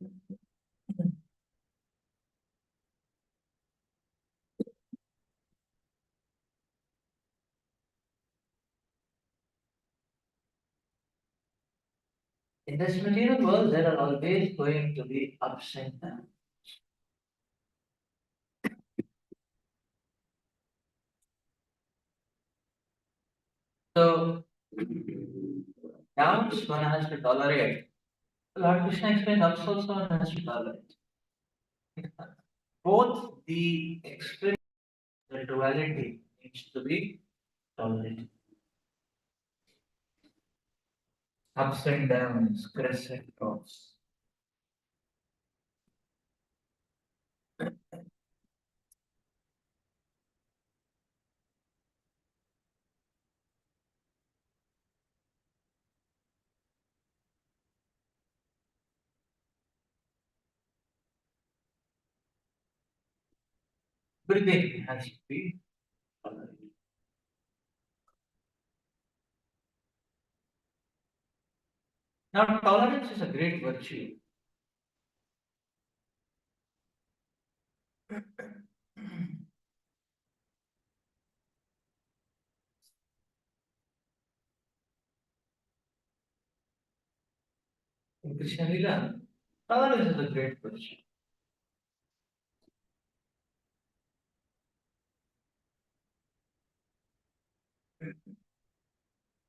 In this material world, there are always going to be ups and downs. So, downs one has to tolerate. Lord Krishna explains ups also one has to tolerate. Both the extreme, the duality needs to be tolerated. Ups and downs, crests and troughs. Everything has to be tolerated. Now, tolerance is a great virtue. In Krishna Lila, tolerance is a great virtue.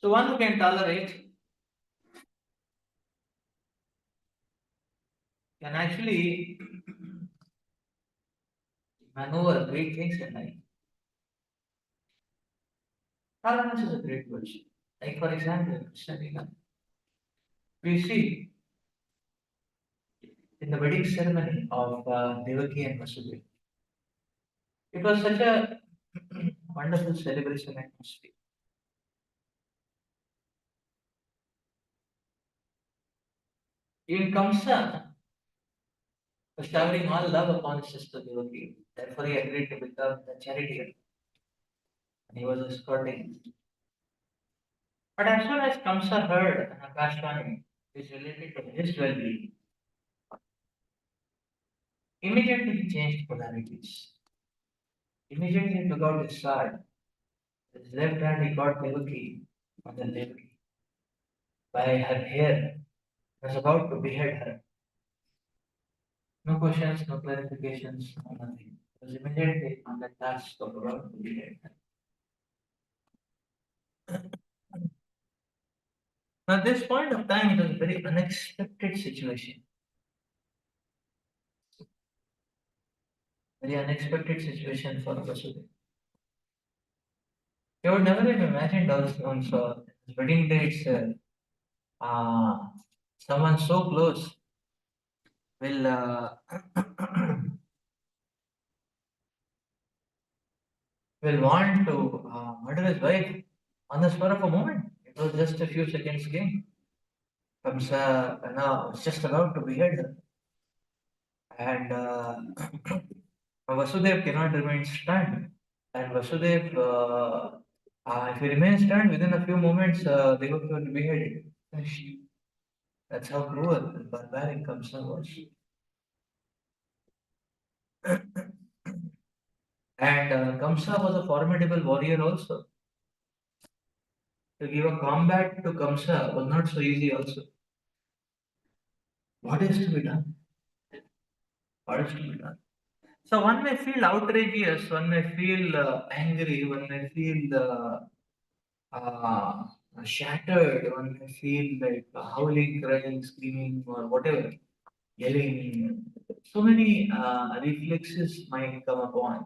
So one who can tolerate can actually maneuver great things in life. Tolerance is a great virtue. Like for example, in Krishna Lila, we see in the wedding ceremony of Devaki and Vasudeva. It was such a wonderful celebration atmosphere. Even Kamsa was showering all love upon his sister Devaki. Therefore, he agreed to become the charioteer and he was escorting. But as soon as Kamsa heard an Akashvani is related to his well being, immediately he changed polarities. Immediately he took out his sword. With his left hand he caught Devaki on the Devaki by her hair. He was about to behead her. No questions, no clarifications, no nothing. It was immediately on the task of about to behead her. Now, at this point of time, it was a very unexpected situation. Very unexpected situation for Vasudeva. He would never have imagined also on his wedding day itself. Someone so close will will want to murder his wife on the spur of a moment. It was just a few seconds game. Kamsa was just about to behead her. And Vasudev cannot remain stunned. And Vasudev, if he remains stunned, within a few moments, they will be beheaded. That's how cruel and barbaric Kamsa was. And Kamsa was a formidable warrior also. To give a combat to Kamsa was not so easy also. What is to be done? What is to be done? So one may feel outrageous, one may feel angry, one may feel uh, shattered, one may feel like howling, crying, screaming, or whatever, yelling. So many reflexes might come upon.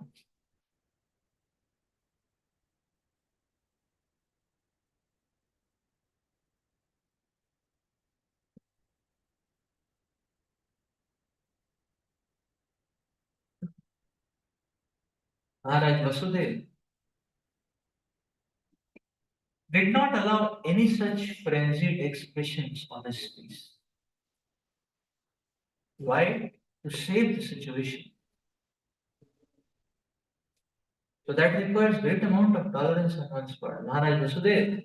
Maharaj Vasudev did not allow any such frenzied expressions on his face. Why? To save the situation. So that requires great amount of tolerance on one's part. Maharaj Vasudev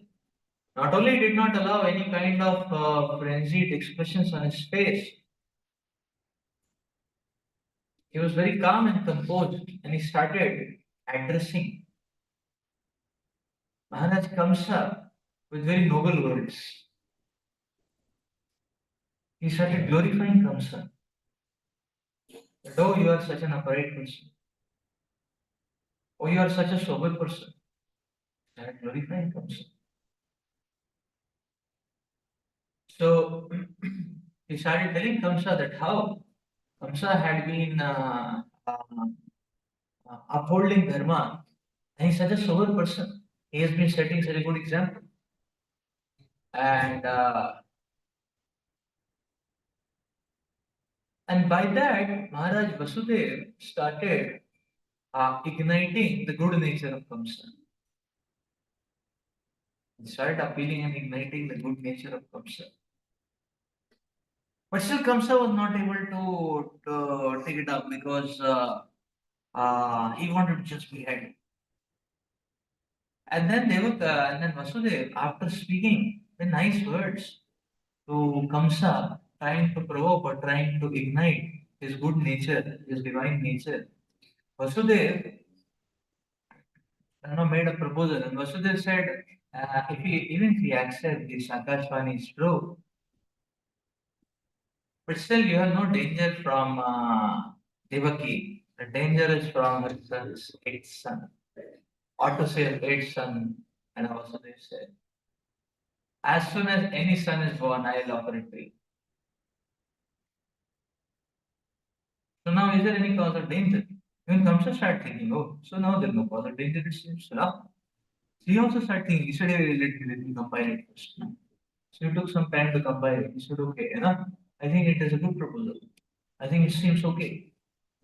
not only did not allow any kind of frenzied expressions on his face, He was very calm and composed, and he started addressing Maharaj Kamsa with very noble words. He started glorifying Kamsa. Oh, you are such an upright person. Oh, you are such a sober person. He started glorifying Kamsa. So he started telling Kamsa that how Kamsa had been upholding Dharma, and he's such a sober person. He has been setting such a good example. And by that, Maharaj Vasudev started igniting the good nature of Kamsa. He started appealing and igniting the good nature of Kamsa. But still, Kamsa was not able to take it up because he wanted to just be head. And then Vasudev, after speaking the nice words to Kamsa, trying to provoke or trying to ignite his good nature, his divine nature, Vasudev made a proposal, and Vasudev said, if he, even if he accepts this Akashvani is true, but still you have no danger from Devaki. The danger is from her son's eighth son. Or to say eighth son, and Vasudev said, as soon as any son is born, I'll offer it to you. So now is there any cause of danger? Even Kamsa start thinking, oh, so now there's no cause of danger, it seems. So now, he also started thinking, he said, hey, let me compile it first. So he took some time to compile it. He said, okay, I think it is a good proposal. I think it seems okay.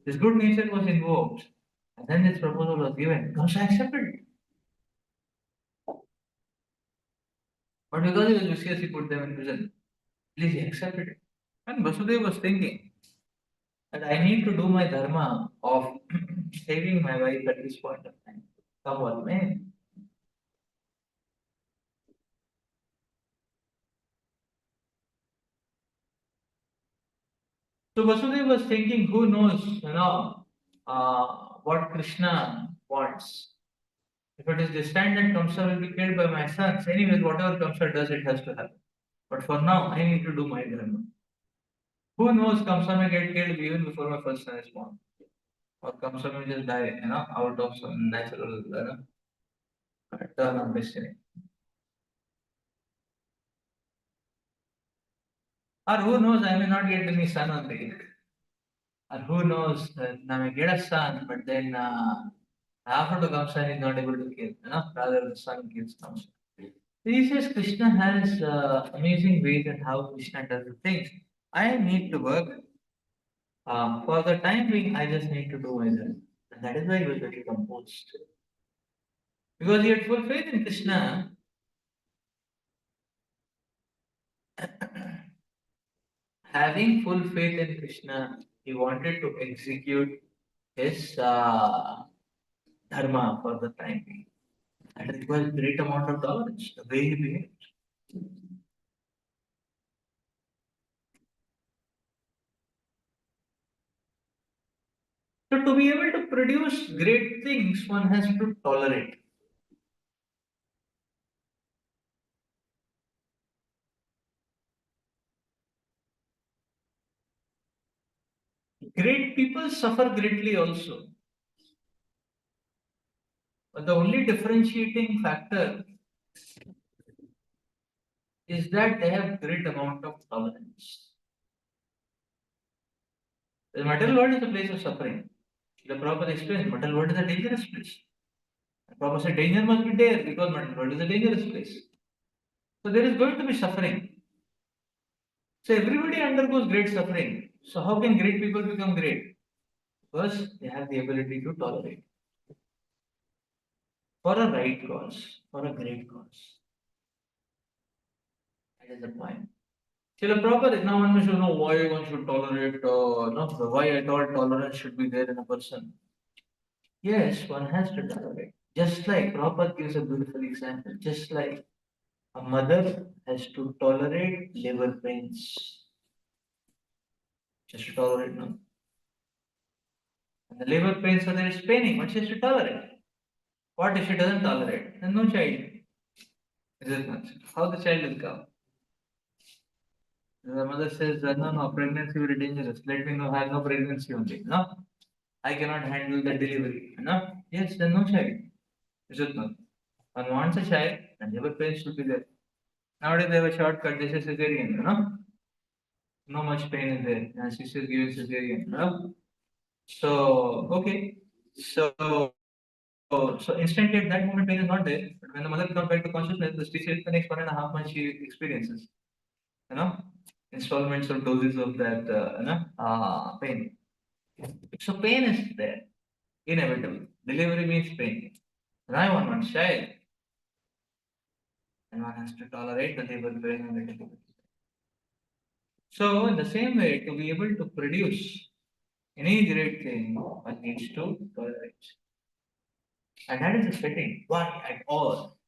His good nature was invoked. And then this proposal was given. Kamsa accepted it. But because he was vicious, he put them in prison. At least he accepted it. And Vasudeva was thinking that I need to do my dharma of saving my wife at this point of time. Come what may. So Vasudeva was thinking, who knows, what Krishna wants. If it is destined that Kamsa will be killed by my sons, anyways, whatever Kamsa does, it has to happen. But for now, I need to do my dharma. Who knows, Kamsa may get killed even before my first son is born. Or Kamsa may just die, out of some natural, turn of destiny. Or who knows, I may not get any son on the way. Or who knows, I may get a son, but then after the Kamsa is not able to kill, rather the son kills Kamsa. He says Krishna has amazing ways and how Krishna does the things. I need to work. For the time being, I just need to do my dharma. And that is why he was very composed. Because he had full faith in Krishna. Having full faith in Krishna, he wanted to execute his dharma for the time being. And it requires great amount of tolerance, the way he behaved. So to be able to produce great things, one has to tolerate. Great people suffer greatly also. But the only differentiating factor is that they have great amount of tolerance. The material world is a place of suffering. The proper explains material world is a dangerous place. The proper said danger must be there because material world is a dangerous place. So there is going to be suffering. So everybody undergoes great suffering. So how can great people become great? Because they have the ability to tolerate for a right cause, for a great cause. That is the point. Srila Prabhupada is now one should know why one should tolerate, no, why I thought tolerance should be there in a person. Yes, one has to tolerate. Just like Prabhupada gives a beautiful example, just like a mother has to tolerate labor pains. Just to tolerate, no? And the labor pains, so there is paining. What she has to tolerate? What if she doesn't tolerate? Then no child. Is it not? How the child will come? The mother says, no, no, pregnancy very dangerous. Let me know, have no pregnancy only. No, I cannot handle the delivery. No, yes, then no child. Is it not? One wants a child, and labor pains should be there. Nowadays they have a shortcut. This is cesarean. No much pain is there. And she says give cesarean. So okay. So instantly at that moment pain is not there. But when the mother comes back to consciousness, the species the next 1.5 months she experiences. You know, installments or doses of that pain. So pain is there, inevitable. Delivery means pain. And I want one child, and one has to tolerate the labor pain and the delivery. So in the same way, to be able to produce any great thing, one needs to tolerate. And that is the setting. Why at all?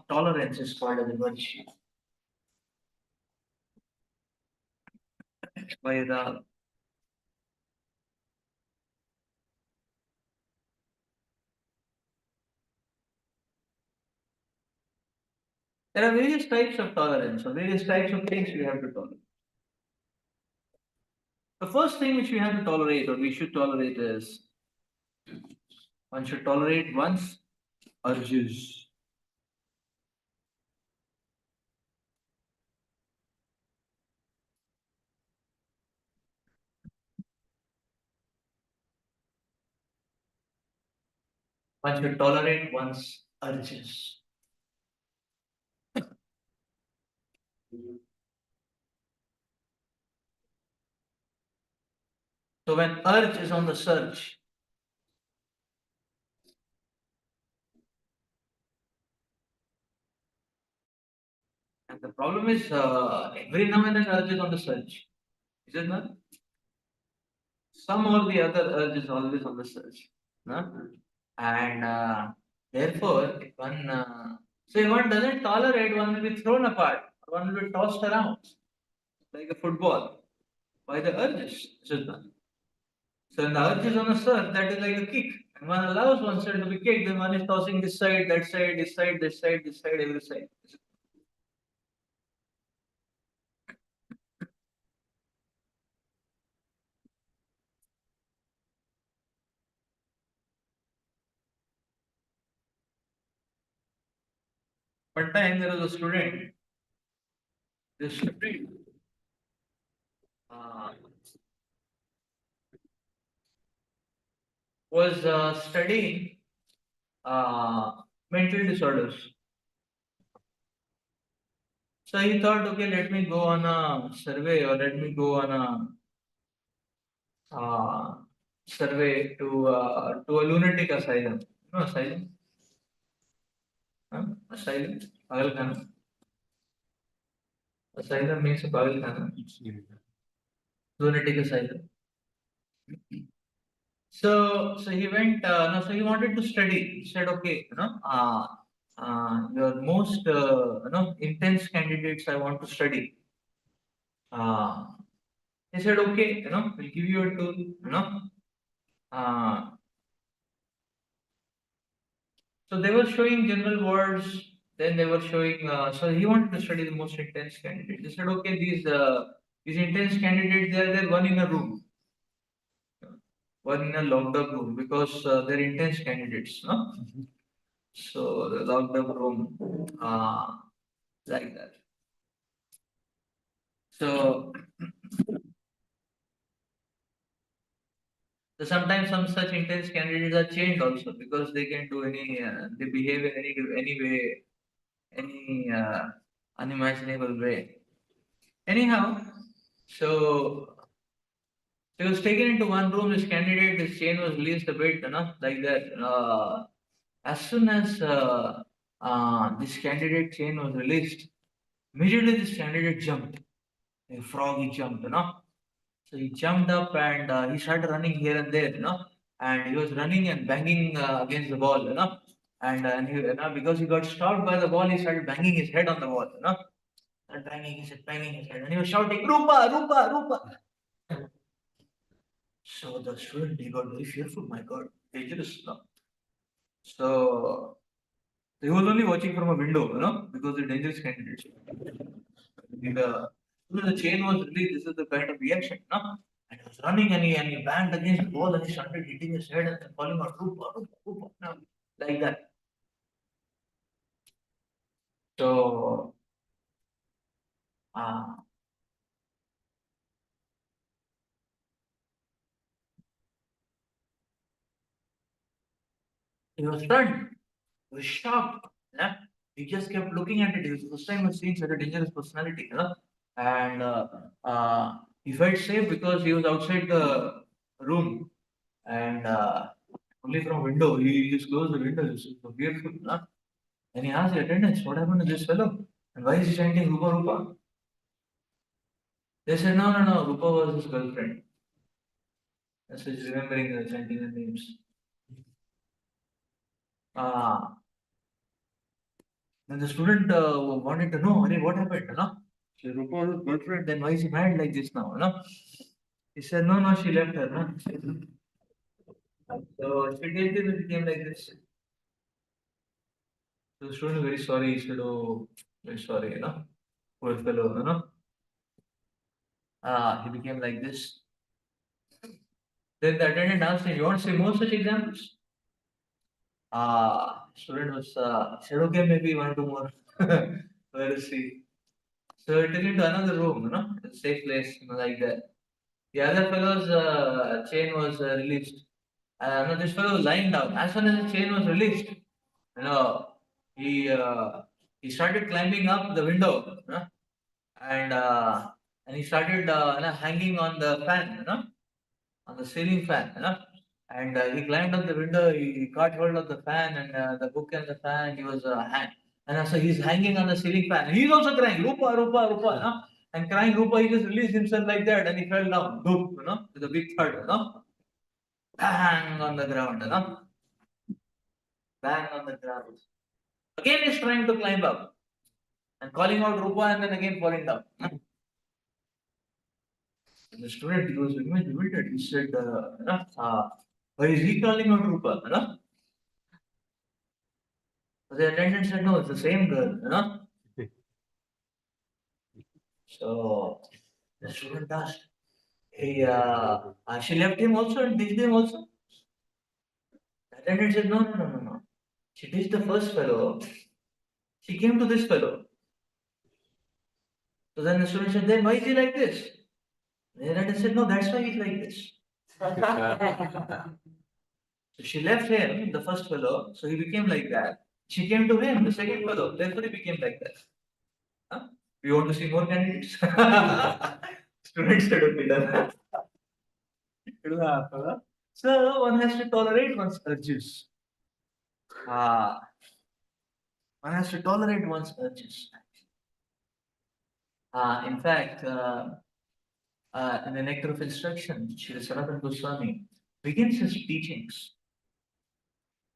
Tolerance is called as a virtue. By the There are various types of tolerance, or various types of things we have to tolerate. The first thing which we have to tolerate, or we should tolerate, is one should tolerate one's urges. One should tolerate one's urges. So when urge is on the surge, and the problem is every now and then urge is on the surge. Is it not? Some or the other urge is always on the surge. No? And therefore, if one so if one doesn't tolerate, one will be thrown apart, one will be tossed around like a football by the urges. Is it not? So when the urge is on a surge, that is like a kick. And one allows oneself to be kicked, then one is tossing this side, that side, this side, this side, this side, every side. One time there was a student, this student uh, was studying uh, mental disorders. So he thought, okay, let me go on a survey, or let me go on a survey to a lunatic asylum. No asylum, asylum, Pagalkhana. Asylum means a Pagalkhana. Lunatic asylum. So he went. No, so he wanted to study. He said, okay, your most intense candidates I want to study. Uh, he said, okay, we'll give you a tool. Uh, so they were showing general words. Then they were showing. So he wanted to study the most intense candidates. They said, okay, these intense candidates, they are there one in a room, one in a locked up room, because they're intense candidates. No? So the locked up room, like that. So, so sometimes some such intense candidates are chained also, because they can do they behave in any way, any unimaginable way. Anyhow, so he was taken into one room. His candidate, his chain was released a bit, like that. As soon as this candidate chain was released, immediately this candidate jumped. A frog, he jumped, So he jumped up, and he started running here and there, and he was running and banging against the wall, and he, because he got stopped by the wall, he started banging his head on the wall, and banging his head, and he was shouting, Rupa, Rupa, Rupa. So the student, he got very fearful. My God, dangerous now. So he was only watching from a window, because the dangerous candidates. The chain was released. This is the kind of reaction, And he was running and he banged against the wall and he started hitting his head and then calling out, Rupa, Rupa, Rupa, like that. So, uh, he was stunned. He was shocked. Yeah? He just kept looking at it. It was the first time I've seen such a dangerous personality. And he felt safe because he was outside the room and only from window. He just closed the window. He was so fearful. And he asked the attendants, what happened to this fellow? And why is he chanting Rupa Rupa? They said, no, no, no, Rupa was his girlfriend. That's why he's remembering the chanting the names. Ah, then the student wanted to know, what happened? So Rupa was his girlfriend, then why is he mad like this now? He said, no, no, she left her. So she did it, it became like this. So the student was very sorry. He said, oh, very sorry, poor fellow, he became like this. Then the attendant asked him, you want to see more such examples? Student was said, okay, maybe one or two more. Let us see. So it took him to another room, a safe place, like that. The other fellow's chain was released. No, this fellow was lying down. As soon as the chain was released, you know, he uh, he started climbing up the window, and uh, and he started hanging on the fan, on the ceiling fan, And he climbed up the window, he caught hold of the fan and the book and the fan, he was so he's hanging on the ceiling fan. He's also crying, Rupa, Rupa, Rupa, And crying Rupa, he just released himself like that and he fell down, boop, with a big thud, Bang on the ground, Bang on the ground. Again he's trying to climb up and calling out Rupa and then again falling down. And the student, he was very much bewildered. He said, why is he calling out Rupa? So the attendant said, no, it's the same girl, So the student asked, hey, she left him also and ditched him also? The attendant said, no, no, no, no, no. She ditched the first fellow. She came to this fellow. So then the student said, then why is he like this? The attendant said, no, that's why he's like this. So she left him, the first fellow, so he became like that. She came to him, the second fellow, therefore he became like that. Huh? We want to see more candidates. Students said, okay, done. So one has to tolerate one's urges. One has to tolerate one's urges. In fact, in the Nectar of Instruction, Sri Sanatana Goswami begins his teachings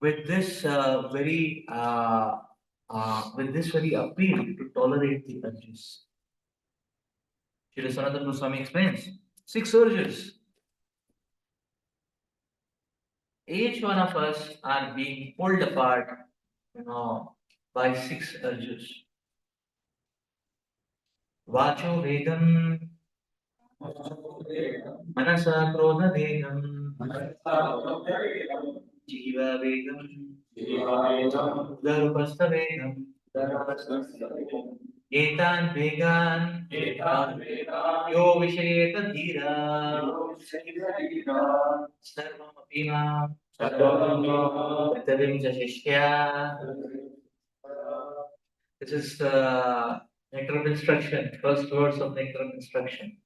with this very appeal to tolerate the urges. Sri Sanatana Goswami explains 6 urges. Each one of us are being pulled apart, by 6 urges. Vacho Vedam, Manasa Krodha Vedam, Jiva Vedam, Dharupastha Vedam, Etan Vegan, Yo Vishayeta Dhira, Sarvam Apima, Vitavim Jashishya. This is nectar of instruction, first words of nectar of instruction.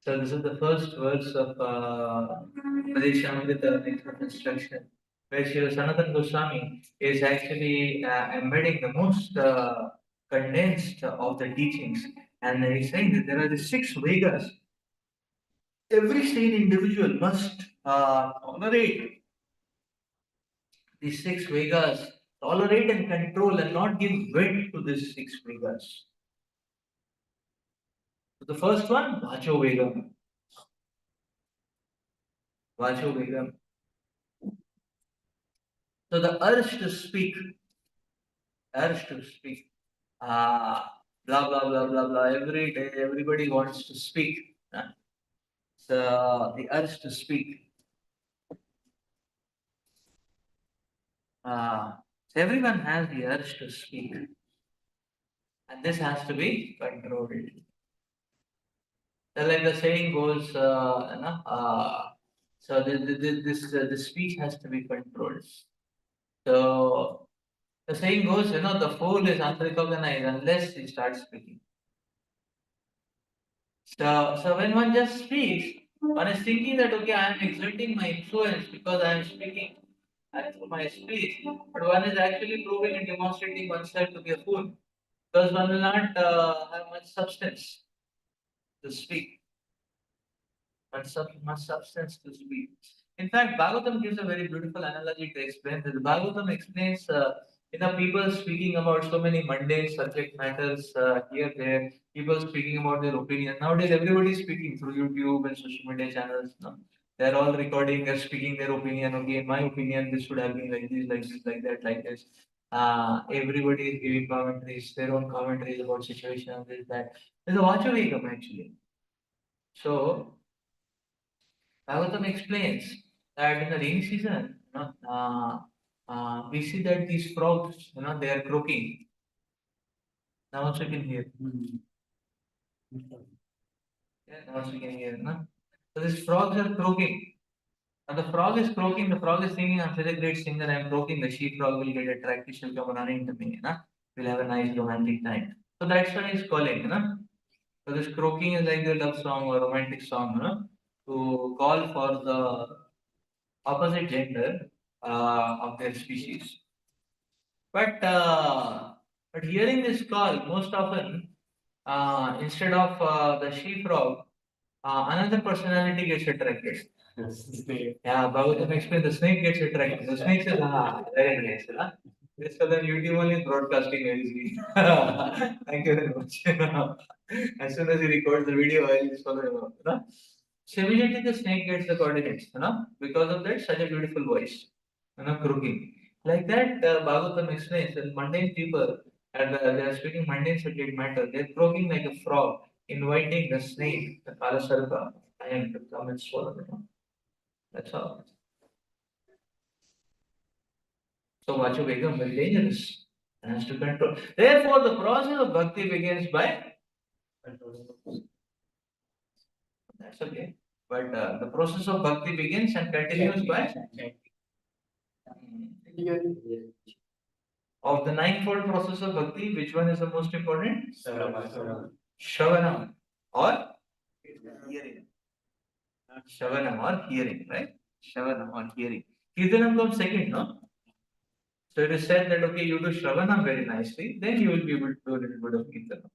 So this is the first words of Madheshamrita nectar of instruction, where Sri Sanatana Goswami is actually embedding the most condensed of the teachings. And he's saying that there are the 6 Vedas. Every sane individual must tolerate these 6 Vedas, tolerate and control and not give weight to these 6 Vedas. So the first one, Vacho Vegam. Vacho Vegam. So the urge to speak. Blah blah blah blah blah. Every day, everybody wants to speak. So the urge to speak. So everyone has the urge to speak, and this has to be controlled. So like the saying goes, so the speech has to be controlled. So the saying goes, the fool is unrecognized unless he starts speaking. So when one just speaks, one is thinking that okay, I am exerting my influence because I am speaking and through my speech, but one is actually proving and demonstrating oneself to be a fool because one will not have much substance to speak, much substance to speak. In fact, Bhagavatam gives a very beautiful analogy to explain this. Bhagavatam explains, people speaking about so many mundane subject matters here, there, people speaking about their opinion. Nowadays, everybody is speaking through YouTube and social media channels. No? They're all recording, they're speaking their opinion. Okay, in my opinion, this should have been like this, like this, like that, like this. Everybody is giving commentaries, their own commentaries about situation, this, that. There's a Vachavekam actually. So, Bhagavatam explains that in the rainy season, we see that these frogs, they are croaking. Now also you can hear. Yeah, now also you can hear. No? So these frogs are croaking. And the frog is croaking. The frog is thinking, I'm such a great singer. I'm croaking. The sheep frog will get attracted. She'll come running to me. We'll have a nice romantic time. So that's why he's calling. So this croaking is like the love song or romantic song. To call for the opposite gender of their species. But hearing this call, most often, instead of the sheepdog, another personality gets attracted. Snake. Yeah, Bhagavatam explains the snake gets attracted. The snake says, very nice. This for the YouTube only broadcasting very easily. Thank you very much. As soon as he records the video, I'll just follow him up. So immediately the snake gets the coordinates, because of that, such a beautiful voice, croaking. Like that, Bhagavatam explains that mundane people, and they are speaking mundane subject matter, they're croaking like a frog, inviting the snake, the Kalasarpa, and to come and swallow them. That's all. So Vachu becomes very dangerous and has to control. Therefore, the process of bhakti begins by control. That's okay. But the process of bhakti begins and continues by of the ninefold process of bhakti, which one is the most important? Shravanam or hearing. Shravanam or hearing, right? Shravanam or hearing. Kirtanam comes second, no? So it is said that okay, you do Shravanam very nicely, then you will be able to do a little bit of Kirtanam.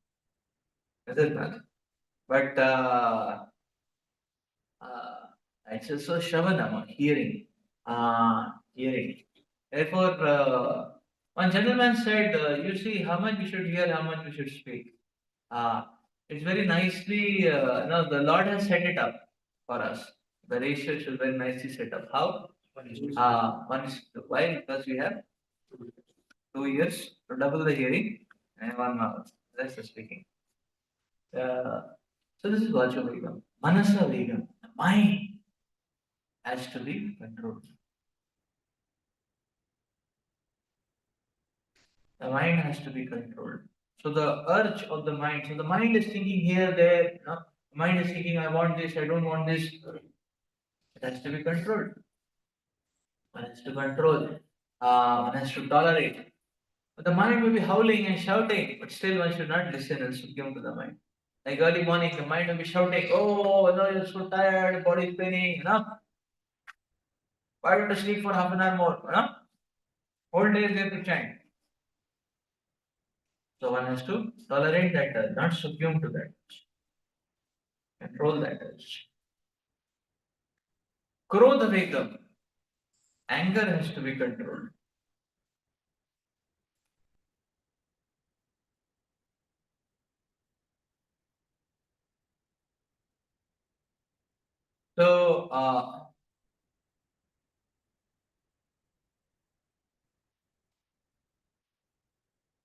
Is it not? But it's also Shravanam, hearing. Hearing. Therefore, one gentleman said, you see how much we should hear, how much we should speak. Uh, it's very nicely, the Lord has set it up for us. The ratio should very nicely set up. How? One is why? Because we have 2 years to double the hearing and 1 hour. That's the speaking. Uh, so this is Vacho Vegam. Manasa Vegam. The mind has to be controlled. The mind has to be controlled. So the urge of the mind. So the mind is thinking here, there. The mind is thinking, I want this, I don't want this. It has to be controlled. One has to control. One has to tolerate. But the mind will be howling and shouting, but still one should not listen and succumb to the mind. Like early morning, the mind will be shouting, oh, no, you're so tired, body is paining, Why don't you sleep for half an hour more, Whole day is there to chant. So one has to tolerate that urge, not succumb to that urge. Control that urge. Krodha Vegam. Anger has to be controlled. So,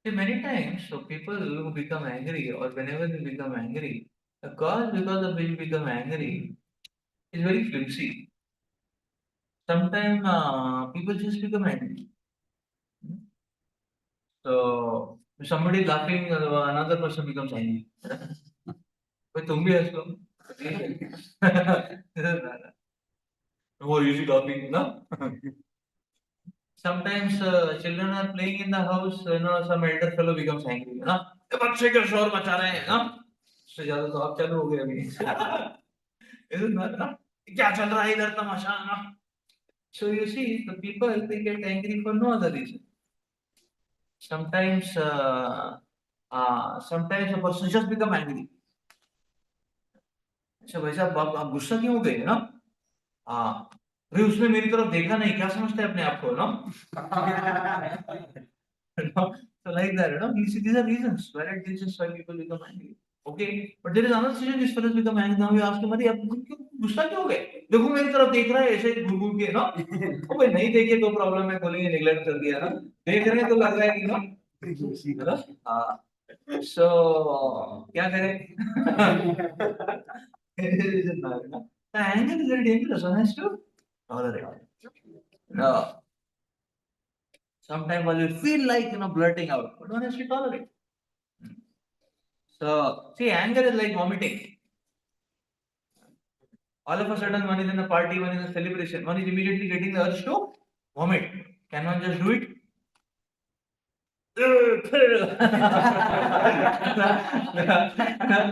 see, many times, so people who become angry or whenever they become angry, the cause because of which become angry is very flimsy. Sometimes people just become angry. So, if somebody laughing, another person becomes angry. भाई तुम भी हंस लो वो you see laughing, no? Sometimes children are playing in the house, some elder fellow becomes angry, ये बच्चे क्या शोर मचा रहे हैं, उससे ज्यादा तो आप चालू हो गए अभी isn't that, क्या चल रहा है इधर तमाशा, so you see the people they get angry for no other reason. Sometimes sometimes a person just become angry. अच्छा भाई साहब आप गुस्सा क्यों हो गए ना? हाँ, अरे उसने मेरी तरफ देखा नहीं, क्या समझते हैं अपने आप को, ना? So like that, these are reasons why it is just why people become angry. Okay, but there is another situation this fellow become angry. Now you ask him, अरे आप क्यों गुस्सा क्यों हो गए? देखो मेरी तरफ देख रहा है ऐसे घूर घूर के, ना? ओ भाई नहीं देखे तो प्रॉब्लम है, बोलेंगे नेग्लेक्ट कर दिया, ना? देख रहे हैं तो लग रहा है कि ना? है ना? हाँ, so क्या करें? It is not, no? The anger is very dangerous. One has to tolerate it. No. Sometimes while you feel like blurting out, but one has to tolerate. So see, anger is like vomiting. All of a sudden, one is in a party, one is in a celebration, one is immediately getting the urge to vomit. Can one just do it?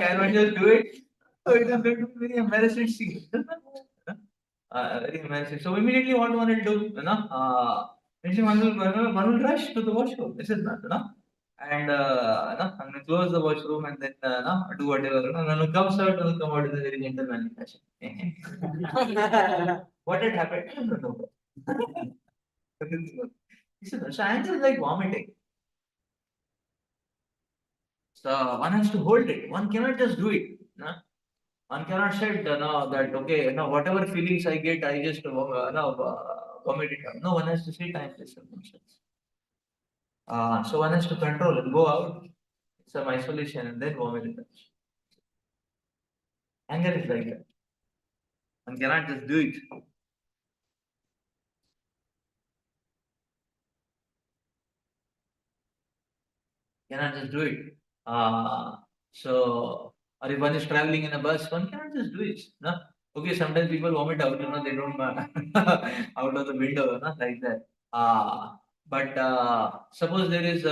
Can one just do it? So it is going to be very embarrassing scene. Very embarrassing. So immediately what one will do, immediately one will rush to the washroom. This is not, and and we close the washroom and then do whatever. And when it comes out, will come out in a very gentlemanly fashion. What had happened? I don't know. So anger is like vomiting. So one has to hold it. One cannot just do it. No? One cannot say no, that okay, no, whatever feelings I get, I just vomit it out. No, one has to say time this circumstance. So one has to control and go out, some isolation, and then vomit it out. Anger is like that. One cannot just do it. Cannot just do it. Or if one is traveling in a bus, one cannot just do it. No? Okay, sometimes people vomit out, they don't out of the window, like that. But suppose there is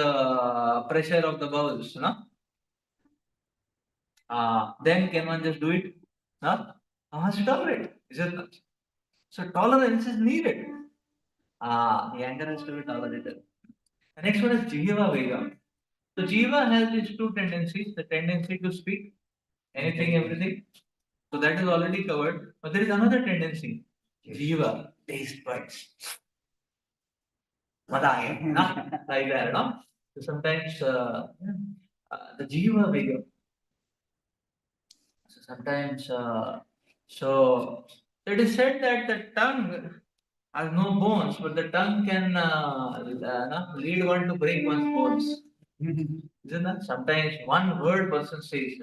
pressure of the bowels, then can one just do it? No? One has to tolerate, is it not? So tolerance is needed. The anger has to be tolerated. The next one is Jiva Vega. So Jiva has these two tendencies, the tendency to speak anything, everything. So that is already covered. But there is another tendency, Jiva, taste buds. Madaya, like that, no? So sometimes the Jiva Vega. So sometimes, so it is said that the tongue has no bones, but the tongue can lead one to break one's bones. Isn't that? Sometimes one word person says,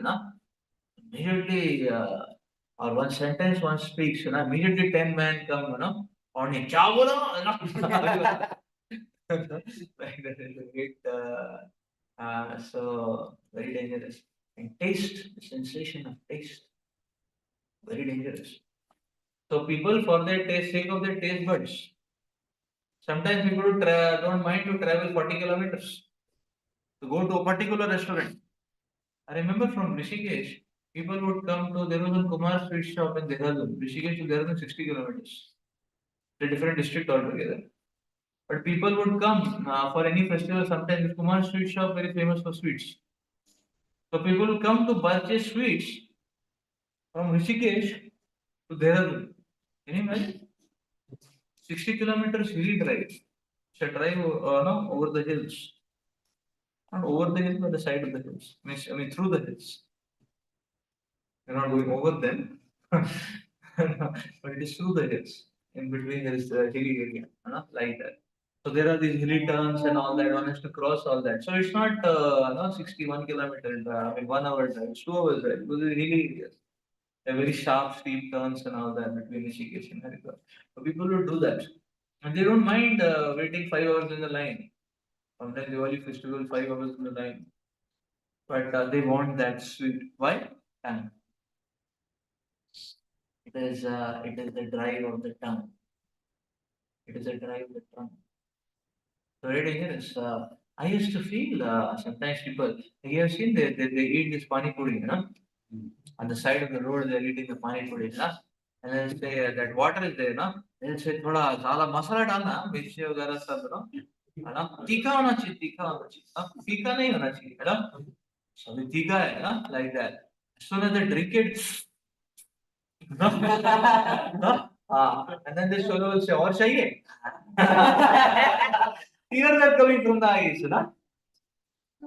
immediately, or one sentence one speaks, immediately 10 men come, on a क्या बोला, like that is a bit, so very dangerous. And taste, the sensation of taste, very dangerous. So people for their taste, sake of their taste buds, sometimes people don't mind to travel 40 kilometers to go to a particular restaurant. I remember from Rishikesh, people would come to, there was a Kumar sweet shop in Dehradun. Rishikesh to Dehradun 60 kilometers. It's a different district altogether. But people would come for any festival. Sometimes Kumar sweet shop very famous for sweets. So people would come to purchase sweets from Rishikesh to Dehradun. Can you imagine? 60 kilometers hilly drive. It's a drive no, over the hills. Not over the hills, but the side of the hills. I mean through the hills. You're not going over them. but it is through the hills. In between there is the hilly area, like that. So there are these hilly turns and all that. One has to cross all that. So it's not 61 kilometers. I mean 1 hour drive. It's 2 hours drive because it's hilly areas. There are very sharp, steep turns and all that between Rishikesh and Haridwar. So people will do that, and they don't mind waiting 5 hours in the line. Sometimes Diwali festival 5 hours in the line, but they want that sweet. Why? Tongue. It is the drive of the tongue. It is a drive of the tongue. Very dangerous. I used to feel sometimes people, you have seen they eat this pani puri, on the side of the road they're eating the pani puri, and then say that water is there, they'll say थोड़ा ज़्यादा मसाला डालना मिर्ची वगैरह सब, है ना, तीखा होना चाहिए, तीखा होना चाहिए, फीका नहीं होना चाहिए, है ना, सभी तीखा है ना, like that. As soon as they drink it, and then the solo will say, और चाहिए? Tears are coming from the eyes,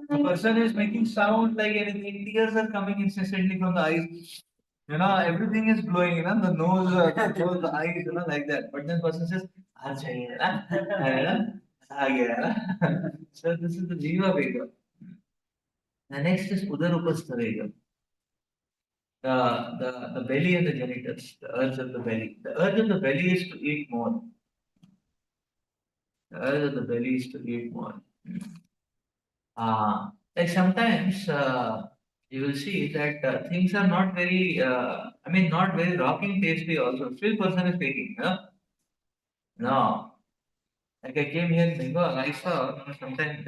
the person is making sound like anything. Tears are coming incessantly from the eyes. Everything is blowing, the nose, the eyes, like that. But then person says, "हाँ चाहिए ना, है ना, आ गया ना." So this is the Jiva Vega. The next is Udarupastha Vega. The belly and the genitals, the urge of the belly. The urge of the belly is to eat more. The urge of the belly is to eat more. Like sometimes you will see that things are not very, not very rocking tasty also. Still person is taking, no. Like I came here in Bengal, I saw sometimes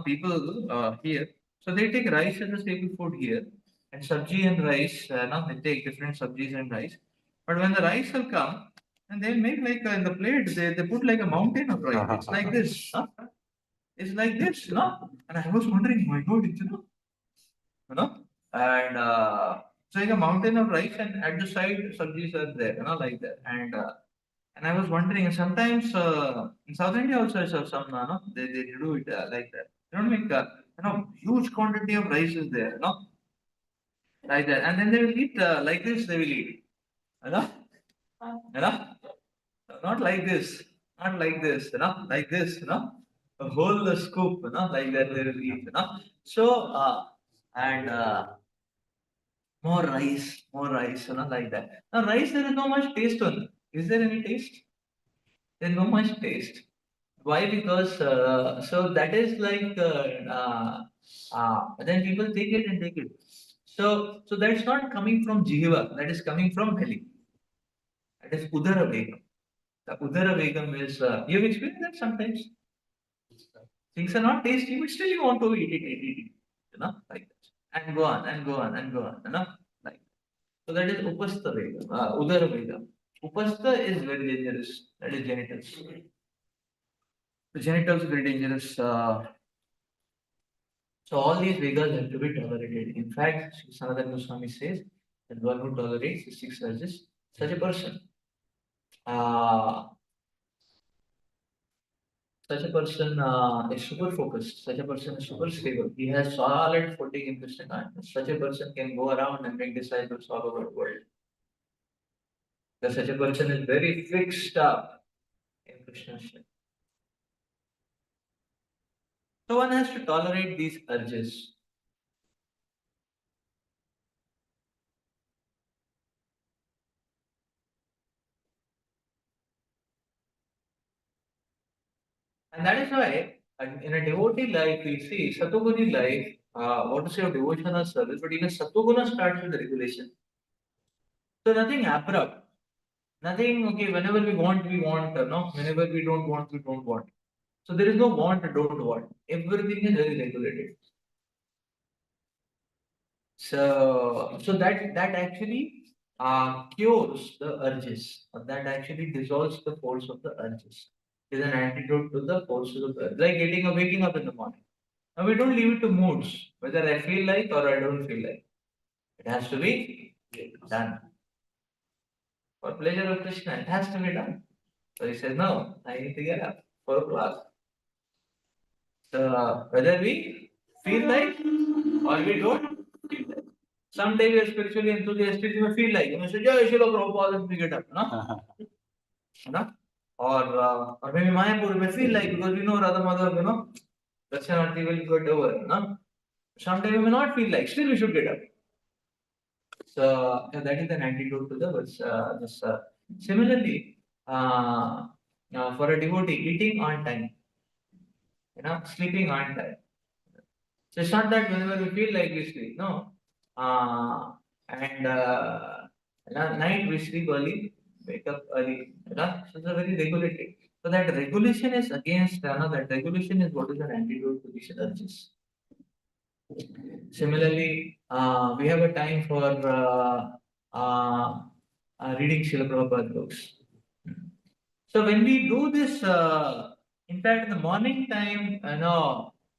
people here, so they take rice as a staple food here, and sabji and rice. They take different sabjis and rice. But when the rice will come, and they make like in the plate, they put like a mountain of rice. It's like this. It's like this, And I was wondering, my God, you know, and it's like a mountain of rice, and at the side, sabjis are there, like that. And I was wondering, and sometimes in South India also I saw some, they do it like that. They don't make, huge quantity of rice is there, like that. And then they will eat like this, they will eat, you know, you know, not like this, not like this, like this, a whole scoop, like that they will eat, So, and more rice, like that. Now, rice, there is no much taste on it. Is there any taste? There's no much taste. Why? Because so that is like then people take it and take it. So that's not coming from jiva. That is coming from belly. That is udara vegam. The udara vegam is you've experienced that sometimes. Things are not tasty, but still you want to eat, like that, and go on and go on and go on, like. So that is upastha vegam, udara vegam. Upastha is very dangerous. That is genitals. The genitals are very dangerous. So all these vegas have to be tolerated. In fact, Sanatana Goswami says that one who tolerates the six urges, such a person, uh, is super focused. Such a person is super stable. He has solid footing in Krishna consciousness. Such a person can go around and make disciples all over the world. Because such a person is very fixed up in Krishna's shape. So one has to tolerate these urges. And that is why in a devotee life, we see Satoguni life, what to say of devotional service, but even Satoguna starts with the regulation. So nothing abrupt. Nothing, okay, whenever we want, no, whenever we don't want, we don't want. So there is no want, don't want. Everything is very regulated. So that actually cures the urges, or that actually dissolves the force of the urges. It is an antidote to the forces of the urge, like getting a waking up in the morning. Now we don't leave it to moods, whether I feel like or I don't feel like. It has to be done. For pleasure of Krishna, it has to be done. So he says, no, I need to get up 4 o'clock. So whether we feel like or we don't feel like. Someday we are spiritually enthusiastic, we may feel like, say, yeah, Shila Prabhupada, we get up, no? No? Or maybe Mayapur may feel like, because we know Radha Madhav, Dakshinarthi will get over, no? Someday we may not feel like, still we should get up. So yeah, that is an antidote to the this. Similarly, for a devotee, eating on time, sleeping on time. So it's not that whenever we feel like we sleep, no. And night we sleep early, wake up early. So it's a very regulated. So that regulation is against, that regulation is what is an antidote to these urges. Similarly, we have a time for reading Srila Prabhupada books. So when we do this, in fact, in the morning time,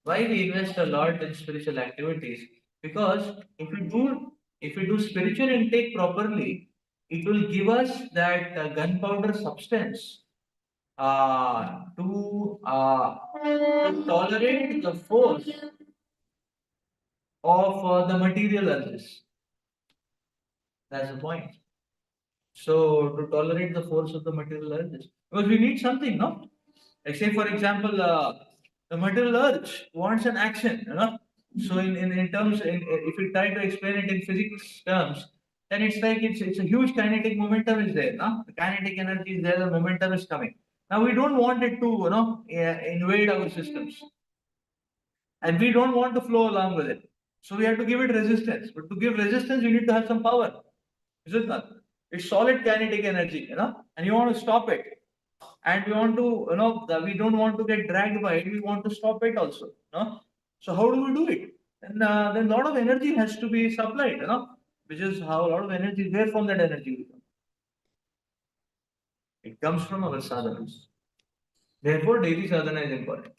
why we invest a lot in spiritual activities? Because if we do spiritual intake properly, it will give us that gunpowder substance to tolerate the force of the material urges. That's the point. So to tolerate the force of the material urges, because we need something, no? Like say for example, the material urge wants an action, So in terms, if we try to explain it in physics terms, then it's like it's a huge kinetic momentum is there, no? The kinetic energy is there, the momentum is coming. Now we don't want it to, invade our systems, and we don't want to flow along with it. So we have to give it resistance. But to give resistance, you need to have some power. Is it not? It's solid kinetic energy, and you want to stop it. And we want to, we don't want to get dragged by it. We want to stop it also. So how do we do it? And then a lot of energy has to be supplied, which is how a lot of energy, where from that energy will come? It comes from our sadhanas. Therefore, daily sadhana is important.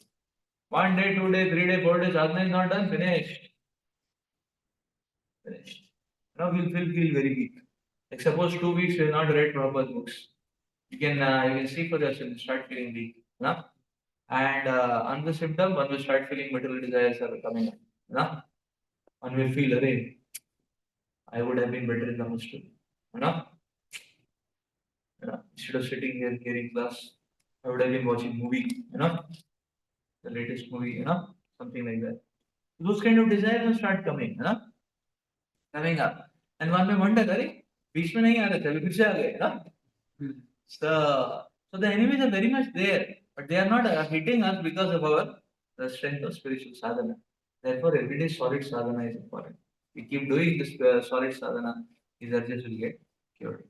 1 day, 2 day, 3 day, 4 day sadhana is not done, finished. Finished. We'll feel very weak. Like suppose 2 weeks we have not read proper books. You can see for yourself, start feeling weak. And on the symptom, one will start feeling material desires are coming up. One will feel, array, I would have been better in the hostel. You know? Instead of sitting here hearing class, I would have been watching movie, the latest movie, something like that. Those kind of desires will start coming, coming up. And one may wonder, अरे बीच में नहीं आ रहे थे अभी फिर से आ गए ना so the enemies are very much there, but they are not hitting us because of our the strength of spiritual sadhana. Therefore, everyday solid sadhana is important. We keep doing this solid sadhana, these urges will get cured.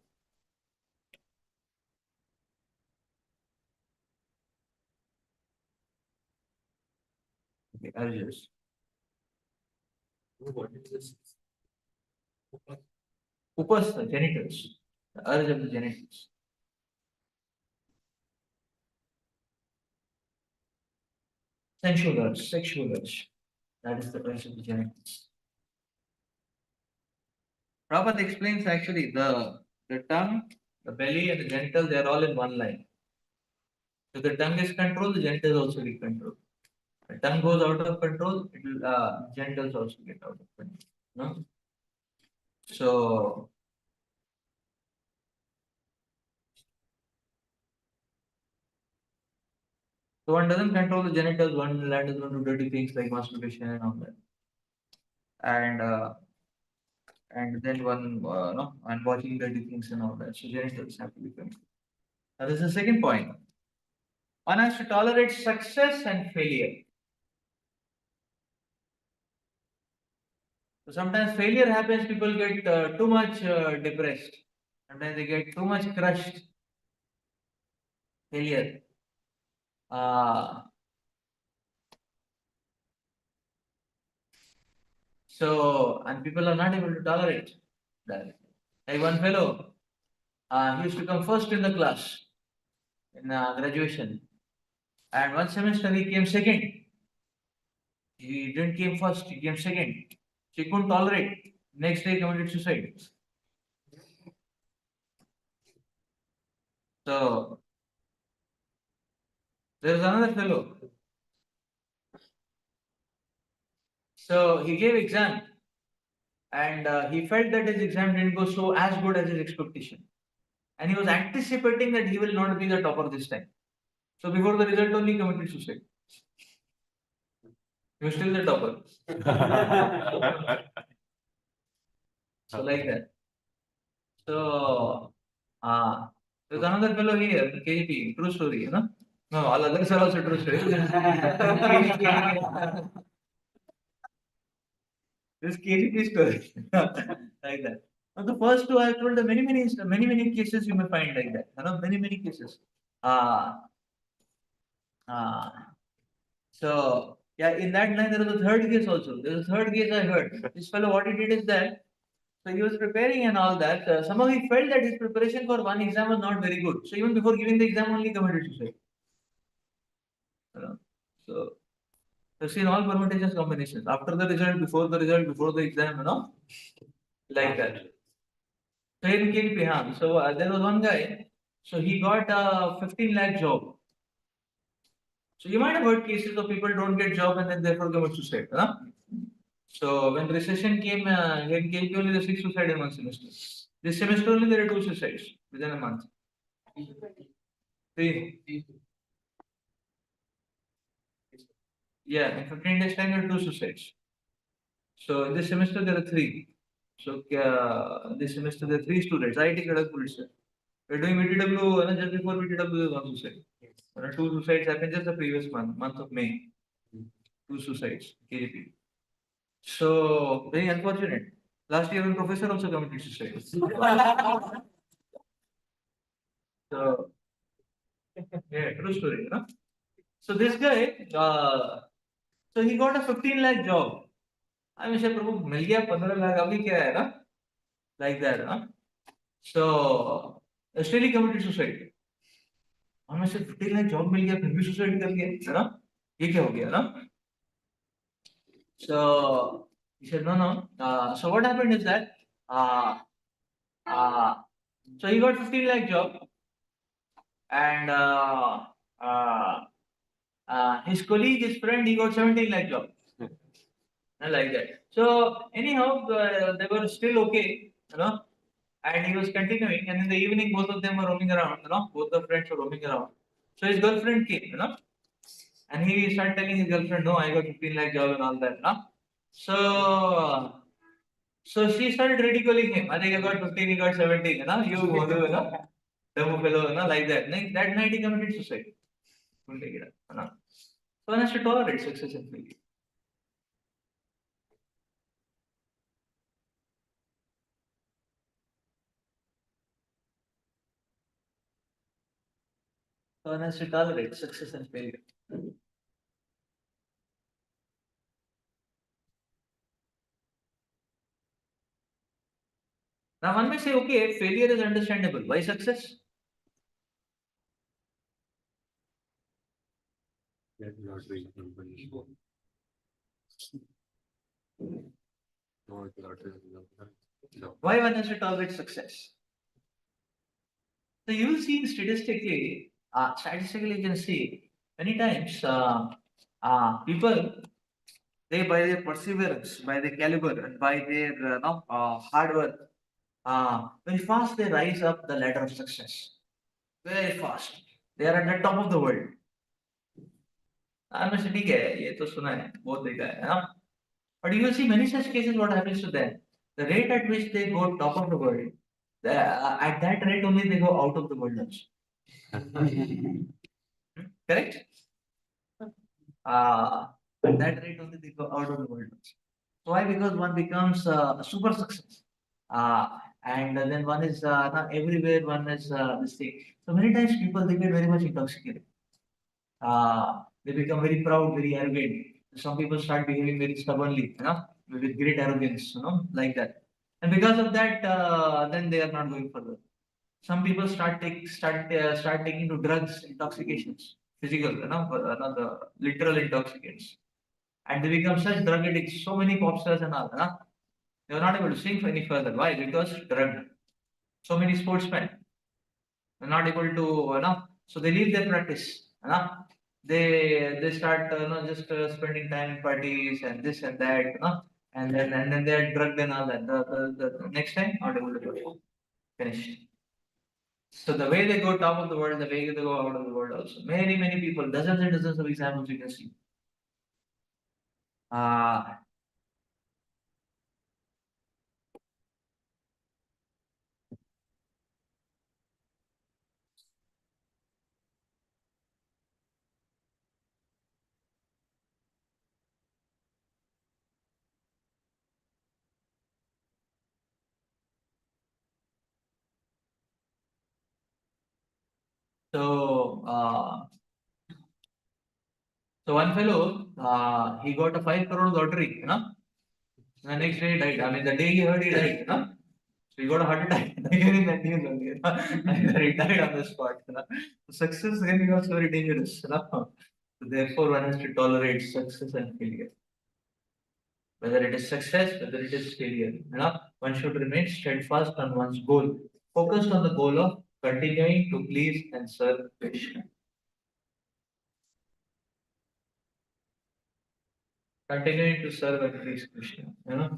Okay, urges. What is this? Upas, the genitals. The urge of the genitals. Sensual urge, sexual urge. That is the urge of the genitals. Prabhupada explains actually the tongue, the belly, and the genital, they are all in one line. If the tongue is controlled, the genitals also get controlled. The tongue goes out of control, it will genitals also get out of control. No? So one doesn't control the genitals, one land is going to do dirty things like masturbation and all that. And then one no, and watching dirty things and all that. So genitals have to be controlled. Now this is the second point. One has to tolerate success and failure. So sometimes failure happens, people get too much depressed. Sometimes they get too much crushed. Failure. And people are not able to tolerate that. Like one fellow, he used to come first in the class in graduation, and one semester he came second. He didn't came first, he came second. She couldn't tolerate. Next day he committed suicide. So there's another fellow. So he gave exam, and he felt that his exam didn't go so as good as his expectation, and he was anticipating that he will not be the topper this time. So before the result only committed suicide. He was still the topper. So like that. So there's another fellow here, KGP, true story, you know. No, all others are also true story. This KGP story. Like that. Now the first two I have told, the many cases you may find like that. You know, many cases. Uh, uh, so yeah, in that line there was a third case also. There was a third case I heard. This fellow, what he did is that, so he was preparing and all that. Somehow he felt that his preparation for one exam was not very good. So even before giving the exam, only committed suicide. You know? So you see in all permutations combinations. After the result, before the exam, you know, like that. So in KVP, so there was one guy. So he got a 15 lakh job. So you might have heard cases of people don't get job and then therefore commit suicide. Huh? So when recession came, in KVP only the 6 suicide in one semester. This semester only there are 2 suicides within a month. Three. Yeah, in 15 days time there are 2 suicides. So this semester there are 3. So this semester there are 3 students. IIT Kharagpur itself. We're doing VTW, and just before VTW there was one suicide. There are 2 suicides happened just the previous month of May. 2 suicides, KGP. So very unfortunate. Last year one professor also committed suicide. So yeah, true story, you know. So this guy, so he got a 15 lakh job. I mean, प्रभु मिल गया 15 lakh अभी क्या है ना? Like that, huh? So still he committed suicide. हमें सिर्फ 15 lakh job मिल गया फिर भी सुसाइड कर लिया, है ना? ये क्या हो गया ना? So he said no, no. So what happened is that uh, uh, so he got 15 lakh job, and his colleague, his friend, he got 17 lakh job. Like that. So anyhow, they were still okay, you know, and he was continuing. And in the evening, both of them were roaming around, you know, both the friends were roaming around. So his girlfriend came, you know, and he started telling his girlfriend, "No, I got 15 lakh job and all that," you know. So, so she started ridiculing him. I think I got 15, he got 17, you know, you Modu, you know, dumb fellow, you know, like that. That night he committed suicide. Couldn't take it up, you know. So one has to tolerate success and failure. So one has to tolerate success and failure. Now one may say, okay, failure is understandable. Why success? Why one has to tolerate success? So you will see statistically you can see many times people, they by their perseverance, by their caliber, and by their hard work, very fast they rise up the ladder of success. Very fast. They are at the top of the world. मैं ठीक है ये तो सुना है बहुत देखा है ना. But you will see many such cases what happens to them. The rate at which they go top of the world, at that rate only they go out of the world also. Correct? At that rate only they go out of the world also. So why? Because one becomes a super success. And then one is not everywhere, one is this thing. So many times people they get very much intoxicated. They become very proud, very arrogant. Some people start behaving very stubbornly, you know, with great arrogance, you know, like that. And because of that, then they are not going further. Some people start taking to drugs, intoxications, physical, you know, the literal intoxicants, and they become such drug addicts. So many pop stars and all, you know, they are not able to sing any further. Why? Because drug. So many sportsmen are not able to, you know, so they leave their practice, you know. They start, you know, just spending time in parties and this and that, you know, and then they are drugged and all that. The next time, not able to do it. Finished. So the way they go top of the world, the way they go out of the world also. Many people, dozens and dozens of examples you can see. Uh, so uh, so one fellow, he got a 5 crore lottery, you know. The next day he died. I mean, the day he heard he died, you know. So he got a heart attack. Again in that news only, you know. And he died on the spot. You know. Success again is also very dangerous. You know. So therefore, one has to tolerate success and failure. Whether it is success, whether it is failure. You know, one should remain steadfast on one's goal, focused on the goal of continuing to please and serve Krishna. Continuing to serve and please Krishna. You know,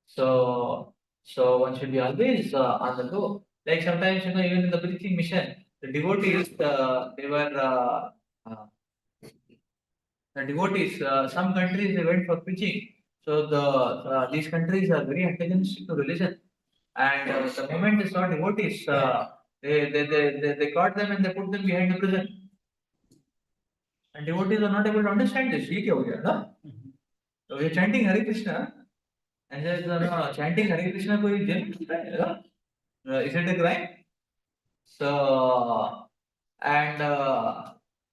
so one should be always on the go. Like sometimes, you know, even in the preaching mission, the devotees they were the devotees. Some countries they went for preaching. So these countries are very antagonistic to religion. And the moment they saw devotees, they caught them and they put them behind the prison. And devotees are not able to understand this. ये क्या हो गया ना? So we are chanting Hare Krishna, and there's chanting Hare Krishna कोई jail में होता है ना? Is it a crime? So and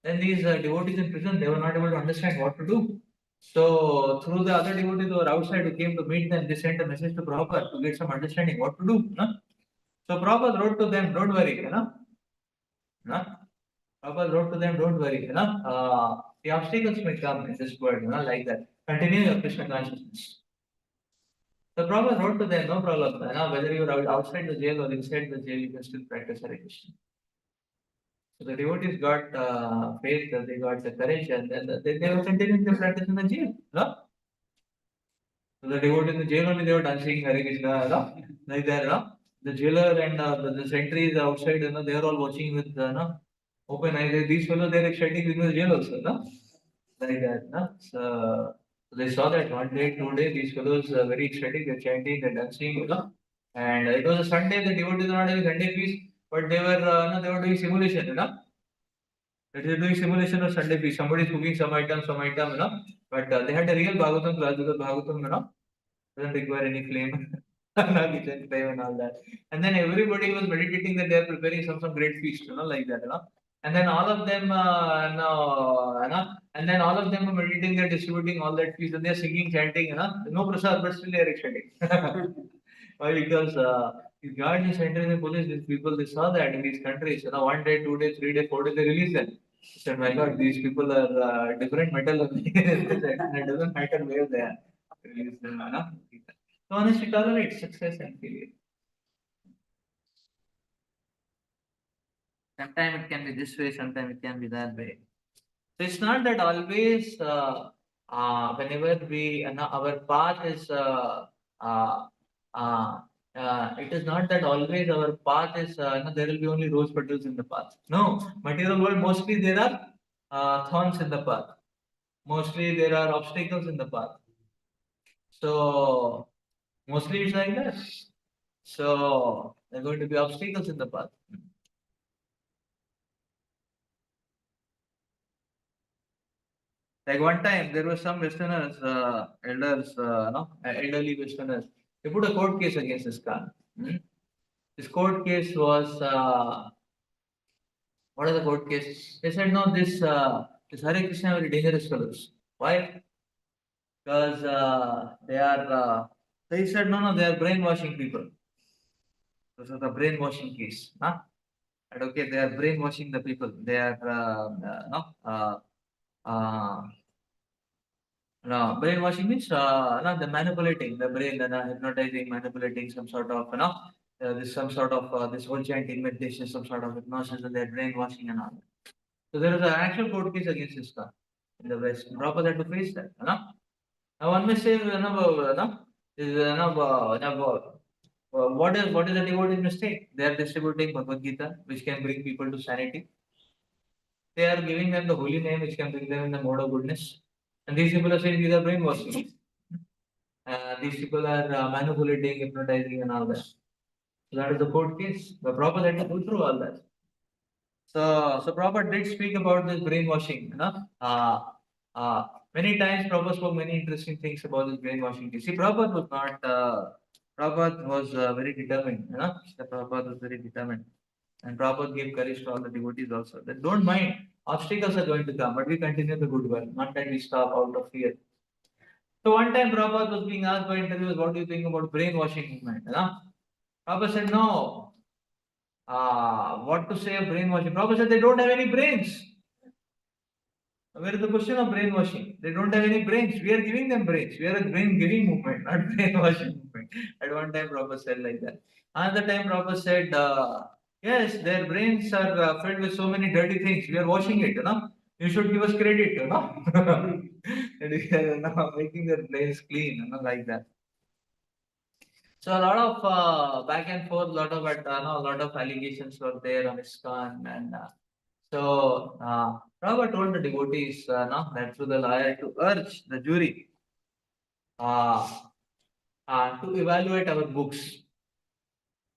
then these devotees in prison, they were not able to understand what to do. So through the other devotees who were outside who came to meet them, they sent a message to Prabhupada to get some understanding what to do. No? So Prabhupada wrote to them, don't worry, you know. No? Prabhupada wrote to them, don't worry, you know. The obstacles may come in this world, you know, like that. Continue your Krishna consciousness. The Prabhupada wrote to them, no problem. You know, whether you're outside the jail or inside the jail, you can still practice Hare Krishna. So the devotees got faith, they got the courage, and then they were continuing their practice in the jail. No? So the devotees in the jail only they were dancing Hare Krishna, no? Like that, no? The jailer and the sentries outside, you know, they are all watching with no? Open eyes. These fellows they are exciting in the jail also, no? Like that, no? So they saw that one day, 2 days, these fellows are very ecstatic, they're chanting, they're dancing, you know. And it was a Sunday, the devotees were not having Sunday feast, but they were, no, they were doing simulation, you know. They're doing simulation of Sunday feast. Somebody is cooking some item, you know. But they had a real Bhagavatam class because Bhagavatam, you know, doesn't require any flame, no kitchen flame and all that. And then everybody was meditating that they are preparing some great feast, you know, like that, you know. And then all of them, no, you know, and then all of them are meditating, they're distributing all that feast and they're singing, chanting, you know. No prasad, but still they're ecstatic. Why? Because these guards, the central the police, these people, they saw that in these countries, you know, 1 day, 2 day, 3 day, 4 day, they release them. I said, my God, these people are different metal. It doesn't matter where they are. Release them, you know. So honestly, tolerate success and failure. Sometimes it can be this way, sometimes it can be that way. So it's not that always, whenever our path is, uh, uh, it is not that always our path is, no, there will be only rose petals in the path. No, material world, mostly there are thorns in the path. Mostly there are obstacles in the path. So, mostly it's like that. So, there are going to be obstacles in the path. Like one time, there were some Westerners, elders, no, elderly Westerners. They put a court case against this Khan. Hmm? This court case was what is the court case? They said no, this Hare Krishna are very dangerous fellows. Why? Because they are. They said no, they are brainwashing people. This is the brainwashing case. Huh? And okay, they are brainwashing the people. They are no. Uh, No, brainwashing means no, the manipulating the brain and hypnotizing, manipulating some sort of this some sort of this whole chanting meditation, some sort of hypnosis, and they're brainwashing and all. So there is an actual court case against this guy in the West. Prabhupada had to face that, you know? Now one may say, what is the devotee's mistake? They are distributing Bhagavad Gita, which can bring people to sanity. They are giving them the holy name, which can bring them in the mode of goodness. And these people are saying these are brainwashing. These people are manipulating, hypnotizing, and all that. So that is the court case. The proper had to go through all that. So Prabhupada did speak about this brainwashing, you know. Many times Prabhupada spoke many interesting things about this brainwashing. You see, Prabhupada was very determined, you know. The Prabhupada was very determined. And Prabhupada gave courage to all the devotees also. That don't mind, obstacles are going to come, but we continue the good work, not that we stop out of fear. So one time Prabhupada was being asked by interviewers, what do you think about brainwashing movement? You know? Prabhupada said, no. What to say of brainwashing? Prabhupada said, they don't have any brains. Where is the question of brainwashing? They don't have any brains. We are giving them brains. We are a brain giving movement, not brainwashing movement. At one time, Prabhupada said like that. Another time, Prabhupada said, yes, their brains are filled with so many dirty things. We are washing it, you know. You should give us credit, you know. And we are making their brains clean, you know, like that. So a lot of back and forth, a lot of allegations were there on ISKCON, and Prabhupada told the devotees no, that through the lawyer to urge the jury uh, to evaluate our books.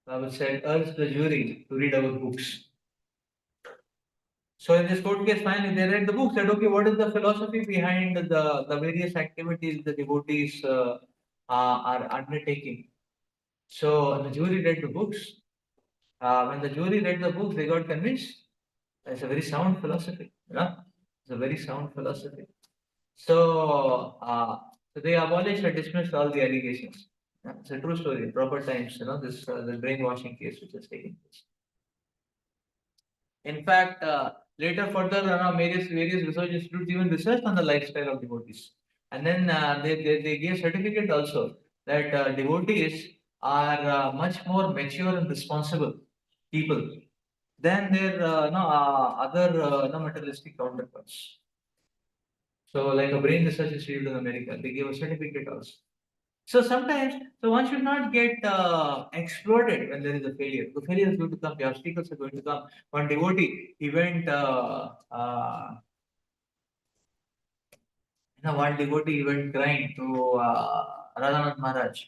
Prabhupada said, urge the jury to read our books. So in this court case, finally they read the book, said, okay, what is the philosophy behind the various activities the devotees are undertaking? So the jury read the books. When the jury read the books, they got convinced. It's a very sound philosophy. You know? It's a very sound philosophy. So, so they abolished or dismissed all the allegations. Yeah, it's a true story. Proper times, you know, this the brainwashing case which is taking place. In fact, later further, various research institutes even researched on the lifestyle of devotees, and then they gave certificate also that devotees are much more mature and responsible people than their other materialistic counterparts. So, like a brain research institute in America, they give a certificate also. So sometimes, so one should not get exploded when there is a failure. The failure is going to come. The obstacles are going to come. One devotee, he went. One devotee, he went crying to Radhanath Maharaj.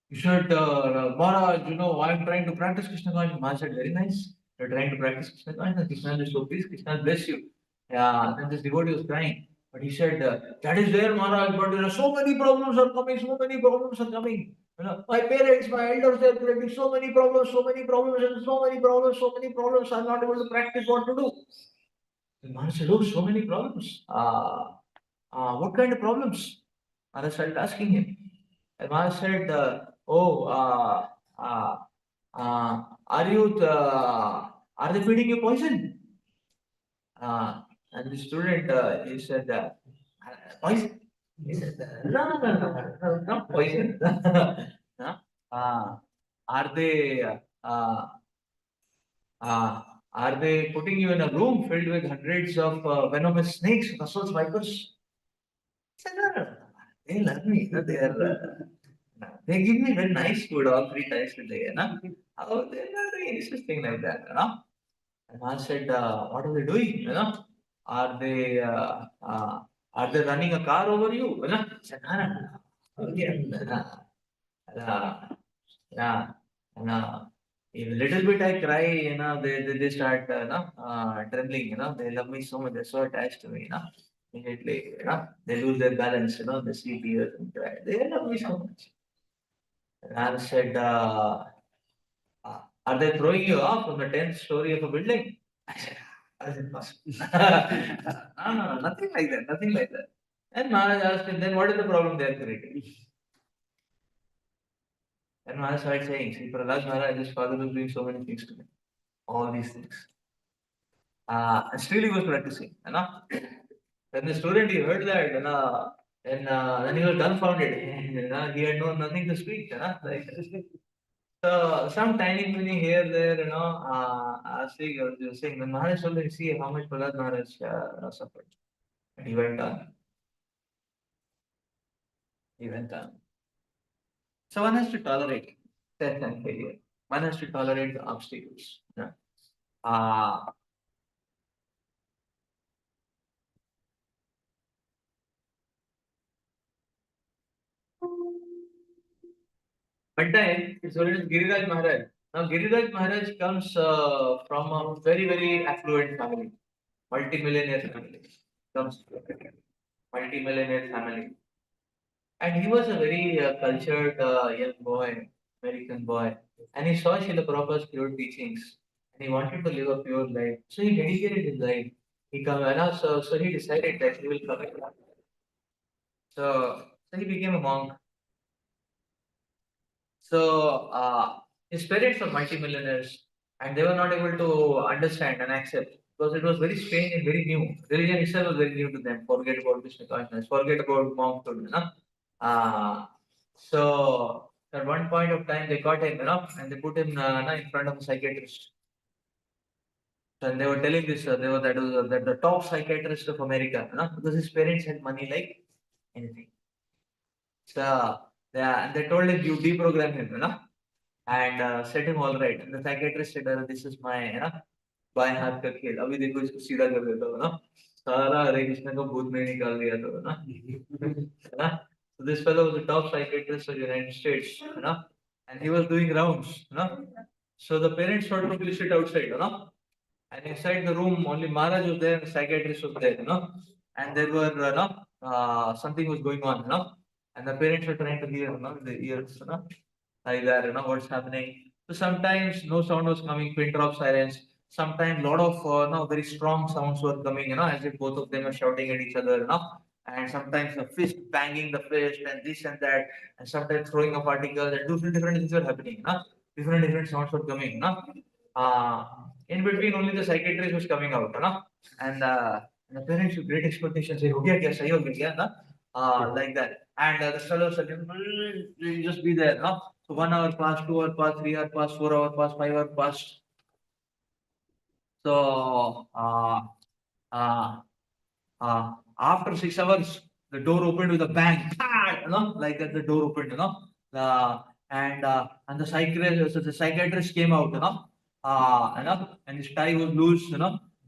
You should, Maharaj, you know, I'm trying to practice Krishna consciousness. Maharaj said, very nice. You're trying to practice Krishna consciousness. Krishna is so pleased. Krishna bless you. Yeah, then this devotee was crying. But he said, that is there, Maharaj, but there are so many problems are coming, so many problems are coming. You know, my parents, my elders, they're creating so many problems, so many problems, and so many problems, so many problems. I'm not able to practice what to do. And Maharaj said, oh, so many problems. What kind of problems? Maharaj started asking him. And Maharaj said, oh, uh, are you, are they feeding you poison? And the student, he said, poison? He said, no, not poison. Huh? uh, are they, uh, uh, are they putting you in a room filled with hundreds of venomous snakes, mussels, vipers? I said, no, no, no. They love me. You know, they are, they give me very nice food all 3 times a day. You know? Oh, they're not doing any such thing like that. You know? And I said, what are they doing? You know? Are they uh, uh, are they running a car over you? You know? I said, no, no, no. Okay. Yeah. And, if a little bit I cry, you know, they start, trembling, you know, they love me so much, they're so attached to me, you know, immediately, you know, they lose their balance, you know, they see tears and cry. They love me so much. And I said, are they throwing you off from the 10th story of a building? I said, how is it possible? No, no, no, nothing like that, nothing like that. And Maharaj asked him, then what is the problem they are creating? And Maharaj started saying, see, Prahlad Maharaj, his father was doing so many things to me, all these things. And still he was practicing, you know. When the student he heard that, then he was dumbfounded. You know, he had no nothing to speak, you know. Like, so some tiny penny here, there, you know, saying, when Maharaj told him, see how much Prahlad Maharaj suffered. And he went on. He went on. So one has to tolerate death and failure. One has to tolerate the obstacles. Yeah. Uh, One time, his name is Giriraj Maharaj. Now, Giriraj Maharaj comes from a very, very affluent family, multi-millionaire family. Comes from a multi-millionaire family. And he was a very cultured young boy, American boy. And he saw Srila Prabhupada's pure teachings. And he wanted to live a pure life. So he dedicated his life. He come and so he decided that he will come. So he became a monk. So his parents were multimillionaires, and they were not able to understand and accept because it was very strange and very new. Religion itself was very new to them. Forget about Krishna consciousness, forget about monkhood, you know. So at one point of time, they caught him, and they put him in front of a psychiatrist. And they were telling this, they were that the top psychiatrist of America, because his parents had money like anything. So and they told him you deprogram him, and set him all right. And the psychiatrist said, "This is my, बाएं हाथ का खेल अभी देखो इसको सीधा कर देता हूँ ना सारा हरे कृष्ण का भूत में निकाल दिया तो ना है ना so this fellow was the top psychiatrist of the United States and he was doing rounds so the parents thought to sit outside and inside the room only Maharaj was there and the psychiatrist was there and there were something was going on and the parents were trying to hear the ears like that, what's happening. So sometimes no sound was coming, pin drop silence. Sometimes lot of no very strong sounds were coming, as if both of them are shouting at each other, And sometimes the fist banging the fist and this and that, and sometimes throwing of particles and different things were happening, different sounds were coming, Uh, in between only the psychiatrist was coming out, and the parents with great expectations say, "हो गया क्या सही हो गया क्या?" Like that. And the fellow said, "You just be there, So 1 hour passed, 2 hour passed, 3 hour passed, 4 hour passed, 5 hour passed. So uh, after 6 hours, the door opened with a bang, like that. The door opened, and the psychiatrist came out, and his tie was loose,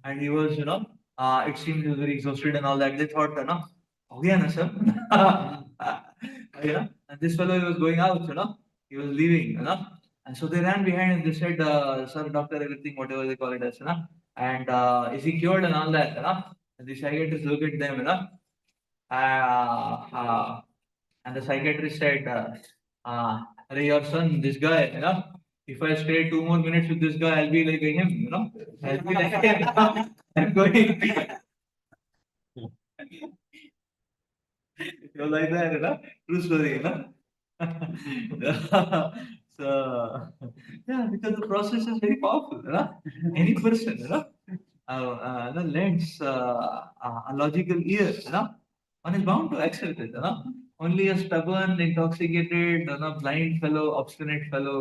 and he was, it seemed he was very exhausted and all that. They thought, "हो गया ना sir?" And this fellow he was going out, he was leaving, and so they ran behind and they said, "Sir, doctor, everything, whatever they call it as, and is he cured and all that, And the psychiatrist looked at them, uh, uh, and the psychiatrist said, "Arey, your son, this guy, if I stay 2 more minutes with this guy, I'll be like him, I'll be like him, I'm going." You're like that, True story, So, yeah, because the process is very powerful, Any person, lends a logical ear, one is bound to accept it, Only a stubborn, intoxicated, blind fellow, obstinate fellow,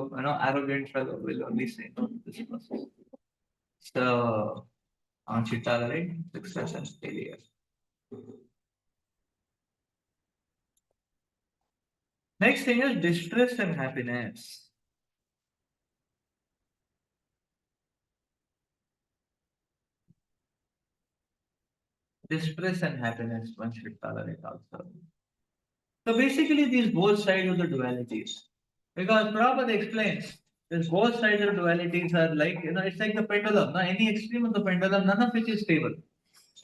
arrogant fellow will only say no to this process. So, aren't you tolerate success and failure? Next thing is distress and happiness. Distress and happiness one should tolerate also. So basically, these both sides of the dualities. Because Prabhupada explains, these both sides of dualities are like, it's like the pendulum. Now, any extreme of the pendulum, none of which is stable.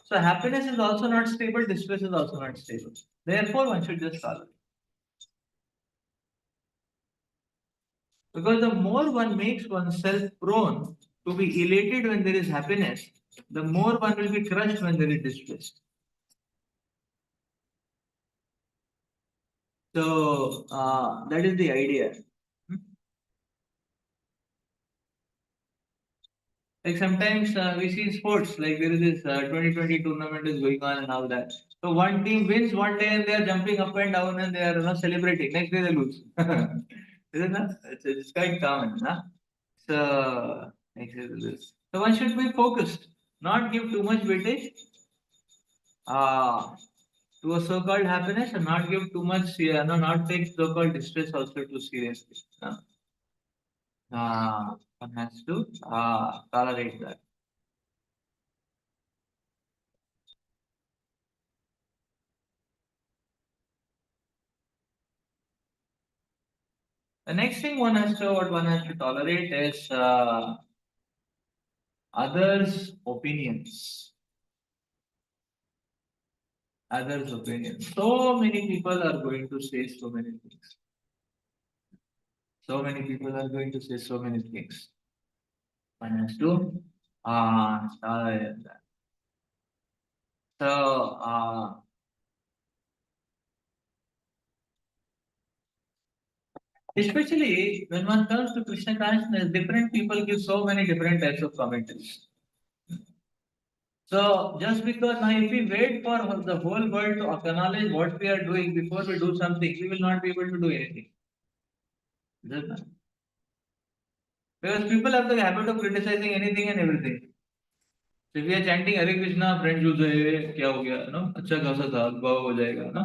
So happiness is also not stable, distress is also not stable. Therefore, one should just tolerate. Because the more one makes oneself prone to be elated when there is happiness, the more one will be crushed when there is distress. So that is the idea. Like sometimes we see in sports, like there is this 2020 tournament is going on and all that. So one team wins one day and they are jumping up and down and they are celebrating. Next day they lose. Isn't that? It's quite common. So next day they lose. So one should be focused, not give too much weightage. Uh, to a so-called happiness and not give too much, no, not take so-called distress also too seriously. One has to tolerate that. The next thing what one has to tolerate is others' opinions. Others' opinions. So many people are going to say so many things. So many people are going to say so many things. One has to tolerate that. So especially when one comes to Krishna consciousness, different people give so many different types of commentaries. So just because now if we wait for the whole world to acknowledge what we are doing before we do something, we will not be able to do anything. Because people have the habit of criticizing anything and everything. So if we are chanting Hare Krishna, friend जो है क्या हो गया ना अच्छा खासा था भाव हो जाएगा ना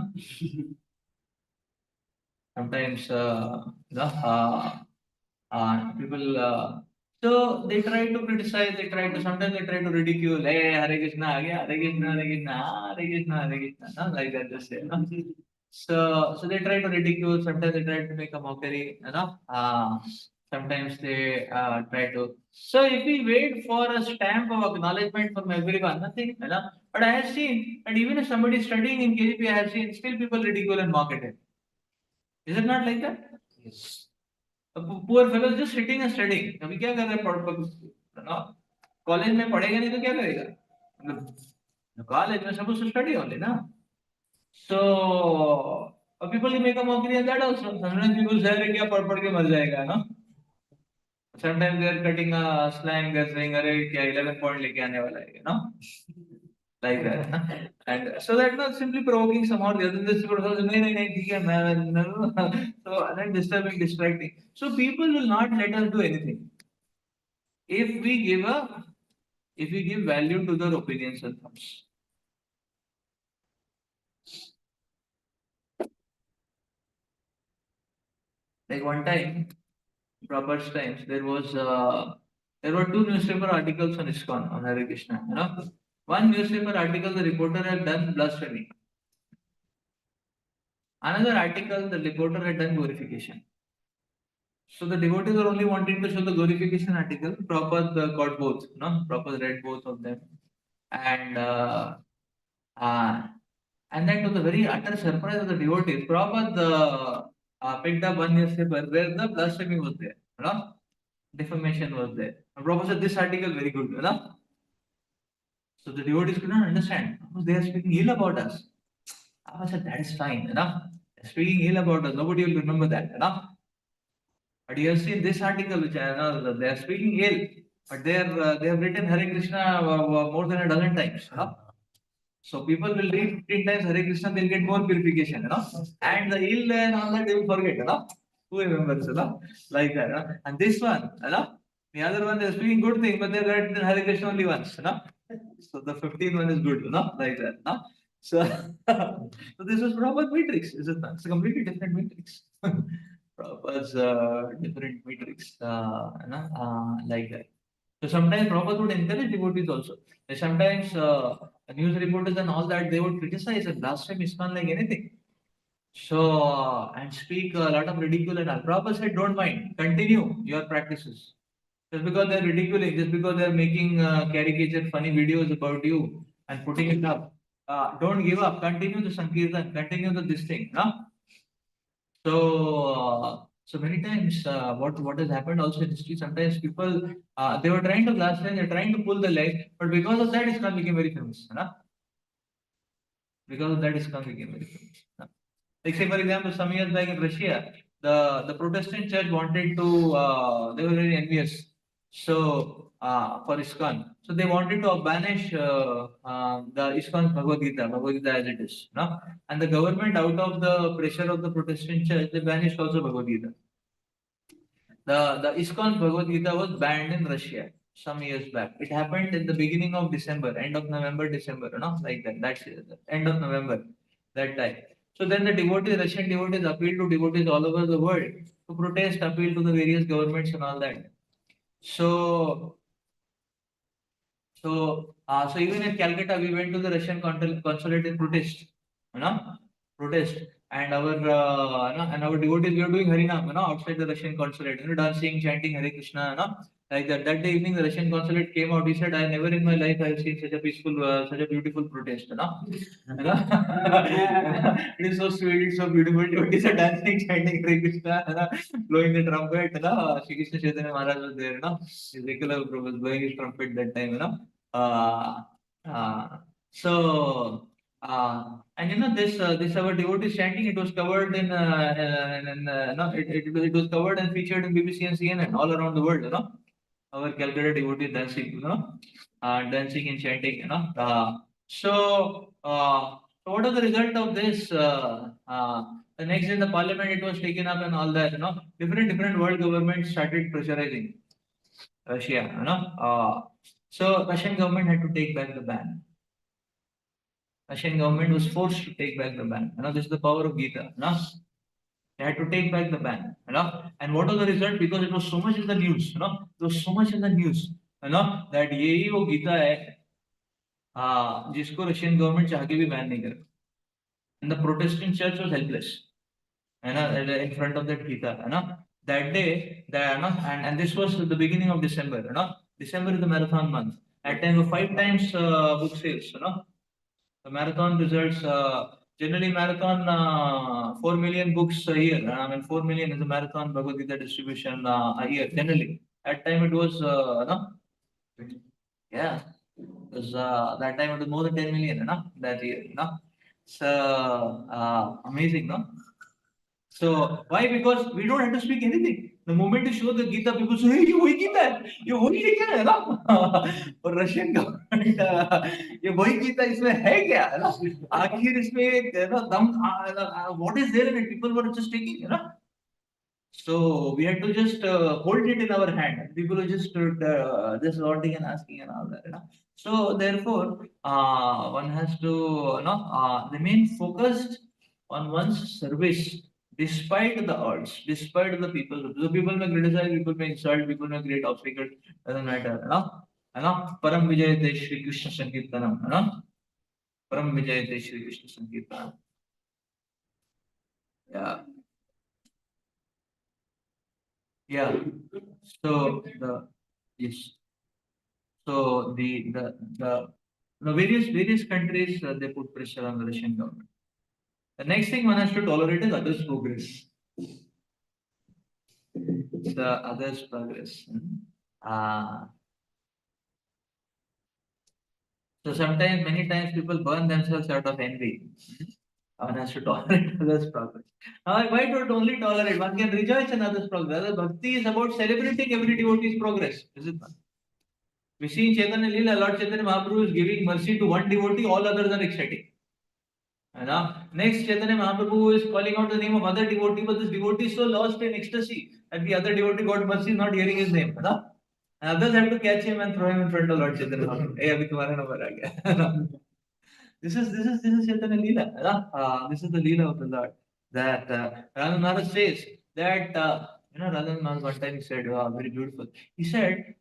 sometimes no, people so they try to criticize, they try to sometimes they try to ridicule. Hey, Hare Krishna, aa gaya, Hare Krishna, Hare Krishna, Hare Krishna, Hare Krishna, no? Like that, just say, no? So they try to ridicule. Sometimes they try to make a mockery, you know. Sometimes they try to. So if we wait for a stamp of acknowledgement from everyone, nothing, you know. But I have seen, and even if somebody is studying in KGP, I have seen still people ridicule and mock at him. Is it not like that? Yes. A poor fellow is just sitting and studying. अभी क्या कर रहा है पढ़ ना college में पढ़ेगा नहीं तो क्या करेगा मतलब कॉलेज में supposed to study only ना so people make a mockery of that also. Sometimes people say अरे क्या पढ़ के मर जाएगा ना sometimes they are cutting a slang, they are saying अरे क्या 11 point लेके आने वाला है ना like that. And so that was simply provoking somehow the other this people was nahi ठीक है मैं no. So and then disturbing, distracting. So people will not let us do anything if we give value to their opinions and thoughts. Like one time, Prabhupada's times, there were two newspaper articles on ISKCON on Hare Krishna. You know, one newspaper article the reporter had done blasphemy. Another article the reporter had done glorification. So the devotees were only wanting to show the glorification article. Prabhupada got both. No, Prabhupada read both of them, and uh, and then to the very utter surprise of the devotees, Prabhupada picked up one newspaper where the blasphemy was there. You know, defamation was there. And Prabhupada said this article very good. You know, so the devotees could not understand. They are speaking ill about us. I said that is fine. You know, speaking ill about us, nobody will remember that. You know. But you have seen this article, which I know they are speaking ill, but they have written Hare Krishna more than a dozen times. You know? So people will read 15 times Hare Krishna, they'll get more purification, you know. And the ill and all that they will forget, you know. Who remembers, you know, like that. You know? And this one, you know, the other one they're speaking good thing, but they've read Hare Krishna only once, you know. So the 15th one is good, you know, like that. You know? So, so this was proper matrix, is it not? It's a completely different matrix. Prabhupada's different matrix, like that. So sometimes Prabhupada would encourage devotees also. And sometimes news reporters and all that, they would criticize and blaspheme ISKCON like anything. So, and speak a lot of ridicule and all. Prabhupada said, don't mind, continue your practices. Just because they're ridiculing, just because they're making caricature, funny videos about you and putting it up, don't give up. Continue the Sankirtan, continue the this thing. No? So many times, what has happened also in history, sometimes people they were trying to blaspheme, they're trying to pull the leg, but because of that, Islam became very famous. Because of that, Islam became very famous. Like say for example, some years back in Russia, the Protestant church wanted to they were very envious. So for ISKCON, so they wanted to banish the ISKCON Bhagavad Gita as it is. No? And the government, out of the pressure of the Protestant church, they banished also Bhagavad Gita. The ISKCON Bhagavad Gita was banned in Russia some years back. It happened in the beginning of December, end of November, December, like that. That's it, end of November. that time. So then the devotees, Russian devotees appealed to devotees all over the world to protest, appeal to the various governments and all that. So so even in Calcutta, we went to the Russian consulate in protest, you know, protest, and our devotees were doing Harinam, outside the Russian consulate, dancing, chanting Hare Krishna, like that. That day evening, the Russian consulate came out. He said, "I never in my life have seen such a peaceful, such a beautiful protest, It is so sweet, it's so beautiful. Devotees are dancing, chanting Hare Krishna, blowing the trumpet, Shri Krishna Chaitanya Maharaj was there, His regular was blowing his trumpet that time, uh, uh, so and this our devotees chanting, it was covered it was covered and featured in BBC and CNN all around the world, our Calcutta devotees dancing, dancing and chanting, so what are the result of this? The next in the parliament it was taken up and all that, different world governments started pressurizing Russia, so Russian government had to take back the ban. Russian government was forced to take back the ban. This is the power of Gita. They had to take back the ban. And what was the result? Because it was so much in the news. It was so much in the news. That यही वो गीता है जिसको Russian government चाह के भी ban नहीं कर. And the Protestant church was helpless. In front of that Gita. That day, and this was the beginning of December. December is the marathon month. At time of 5 times book sales. The marathon results, generally marathon 4 million books a year. 4 million is the marathon Bhagavad Gita distribution a year, generally. At time it was, no? Yeah, because that time it was more than 10 million, that year, So, amazing, no? So why? Because we don't have to speak anything. The moment you show the Gita, people say, "Hey, ये वही गीता है, ये वही है क्या है ना?" और रशियन गवर्नमेंट ये वही गीता इसमें है क्या है ना? आखिर इसमें एक है ना दम what is there in it? People were just taking, so we had to just hold it in our hand. People were just nodding and asking and all that, So therefore, one has to, remain focused on one's service despite the odds, despite the people. The people may criticize, people may insult, people may create obstacles. Doesn't matter, Param Vijayate Shri Krishna Sankirtanam, Param Vijayate Shri Krishna Sankirtanam. Yeah. Yeah. So the yes. So the various countries they put pressure on the Russian government. The next thing one has to tolerate is others' progress. The others' progress. Uh, so sometimes, many times, people burn themselves out of envy. One has to tolerate others' progress. Now, why don't only tolerate? One can rejoice in others' progress. Bhakti is about celebrating every devotee's progress. Is it not? We see in Chaitanya Leela, Lord Chaitanya Mahaprabhu is giving mercy to one devotee, all others are ecstatic. Next, Chaitanya Mahaprabhu is calling out the name of other devotee, but this devotee is so lost in ecstasy that the other devotee got mercy not hearing his name. And others have to catch him and throw him in front of Lord Chaitanya Mahaprabhu. Hey, abhi tumhara number aa gaya. This is Chaitanya Leela. This is the Leela of the Lord. That Radha Maharaj says that Radha Maharaj one time he said, very beautiful. He said,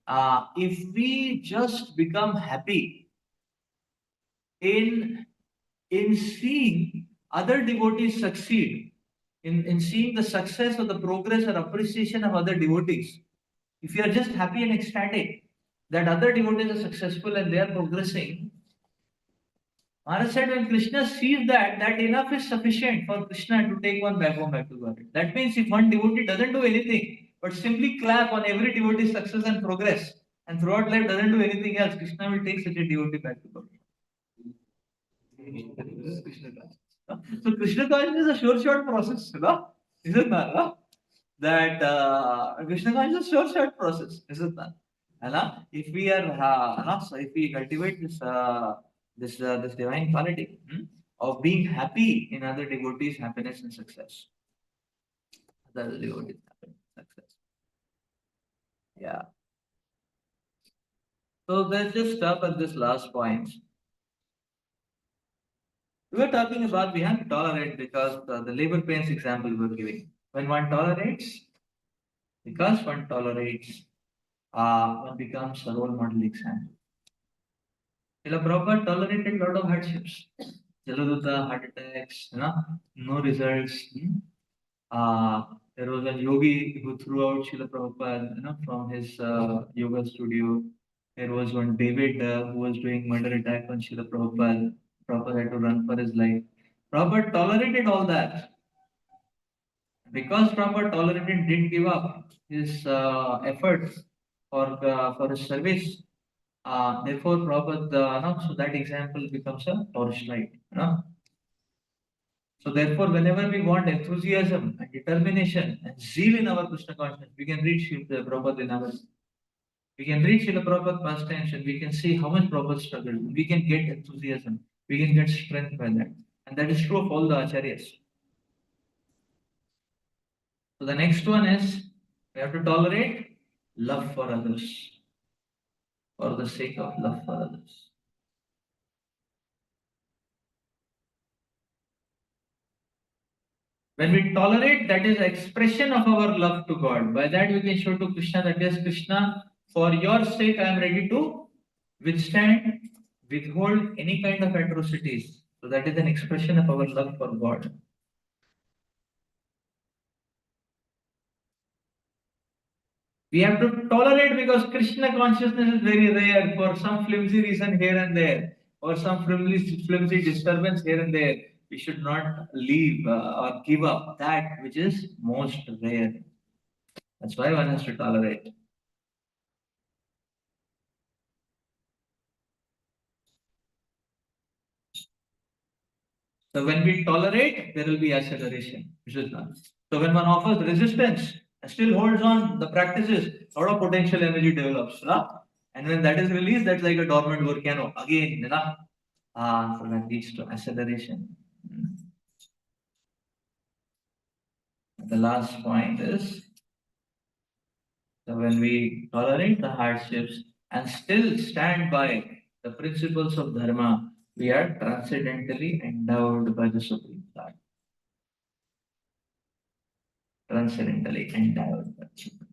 if we just become happy in seeing other devotees succeed, in seeing the success or the progress or appreciation of other devotees, if you are just happy and ecstatic that other devotees are successful and they are progressing, Maharaj said when Krishna sees that enough is sufficient for Krishna to take one back home back to God. That means if one devotee doesn't do anything but simply clap on every devotee's success and progress and throughout life doesn't do anything else, Krishna will take such a devotee back to God. This is Krishna consciousness. So Krishna consciousness is a sure shot process, Isn't that? That Krishna consciousness is a sure shot process, isn't that? If we are, so if we cultivate this divine quality of being happy in other devotees' happiness and success, other devotees' happiness and success. Yeah. So let's just stop at this last point. We were talking about we have to tolerate because the labor pains example we were giving. When one tolerates, because one tolerates, one becomes a role model example. Srila Prabhupada tolerated a lot of hardships. Jaladuta, heart attacks, no results. There was a yogi who threw out Srila Prabhupada, from his yoga studio. There was one David who was doing murder attack on Srila Prabhupada. Prabhupada had to run for his life. Prabhupada tolerated all that. Because Prabhupada tolerated, didn't give up his efforts for his service. Therefore, Prabhupada, so that example becomes a torchlight. So therefore, whenever we want enthusiasm and determination and zeal in our Krishna consciousness, we can read Srila Prabhupada in our. We can read Srila Prabhupada pastimes and we can see how much Prabhupada struggled. We can get enthusiasm. We can get strength by that. And that is true of all the acharyas. So the next one is we have to tolerate love for others for the sake of love for others. When we tolerate, that is expression of our love to God. By that we can show to Krishna that yes, Krishna, for your sake I am ready to withstand, withhold any kind of atrocities. So that is an expression of our love for God. We have to tolerate because Krishna consciousness is very rare for some flimsy reason here and there, or some flimsy disturbance here and there. We should not leave or give up that which is most rare. That's why one has to tolerate. So when we tolerate, there will be acceleration, which is none. So when one offers resistance and still holds on the practices, a lot of potential energy develops. And when that is released, that's like a dormant volcano. Again, so that leads to acceleration. The last point is, so when we tolerate the hardships and still stand by the principles of dharma, we are transcendentally endowed by the Supreme Lord. Transcendentally endowed by the Supreme.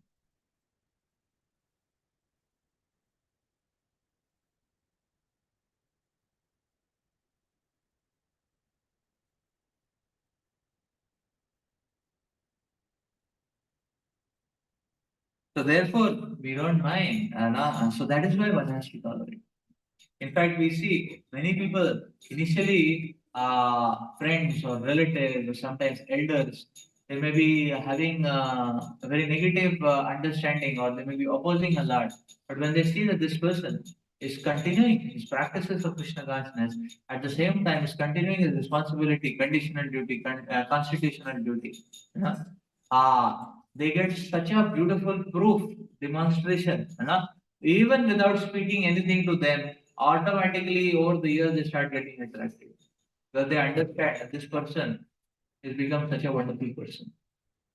So therefore, we don't mind. So that is why one has to tolerate. In fact, we see many people initially, friends or relatives or sometimes elders, they may be having a very negative understanding or they may be opposing a lot. But when they see that this person is continuing his practices of Krishna consciousness, at the same time is continuing his responsibility, conditional duty, constitutional duty, you know, they get such a beautiful proof demonstration, even without speaking anything to them, automatically over the years they start getting attracted because they understand that this person has become such a wonderful person.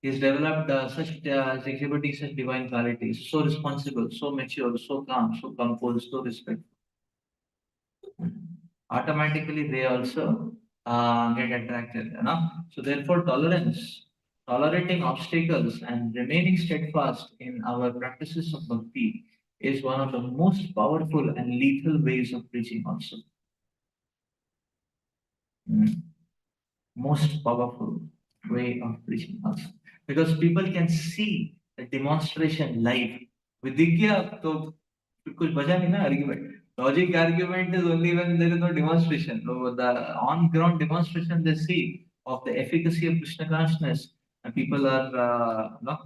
He's developed is exhibiting such divine qualities, so responsible, so mature, so calm, so composed, so respectful. Automatically they also get attracted. So therefore, tolerating obstacles and remaining steadfast in our practices of bhakti is one of the most powerful and lethal ways of preaching also. Mm. Most powerful way of preaching also. Because people can see the demonstration live. Vidya, तो कुछ बचा नहीं ना argument. Logic argument is only when there is no demonstration. So the on-ground demonstration they see of the efficacy of Krishna consciousness, and people are no,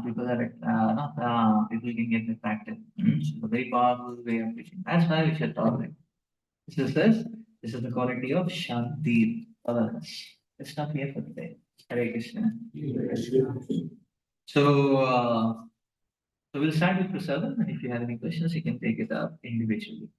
people can get attracted. So very powerful way of preaching. That's why we should tolerate. This says this is the quality of Shanti, tolerance. Let's stop here for today. Hare Krishna. So, so we'll start with Prasadam, and if you have any questions, you can take it up individually.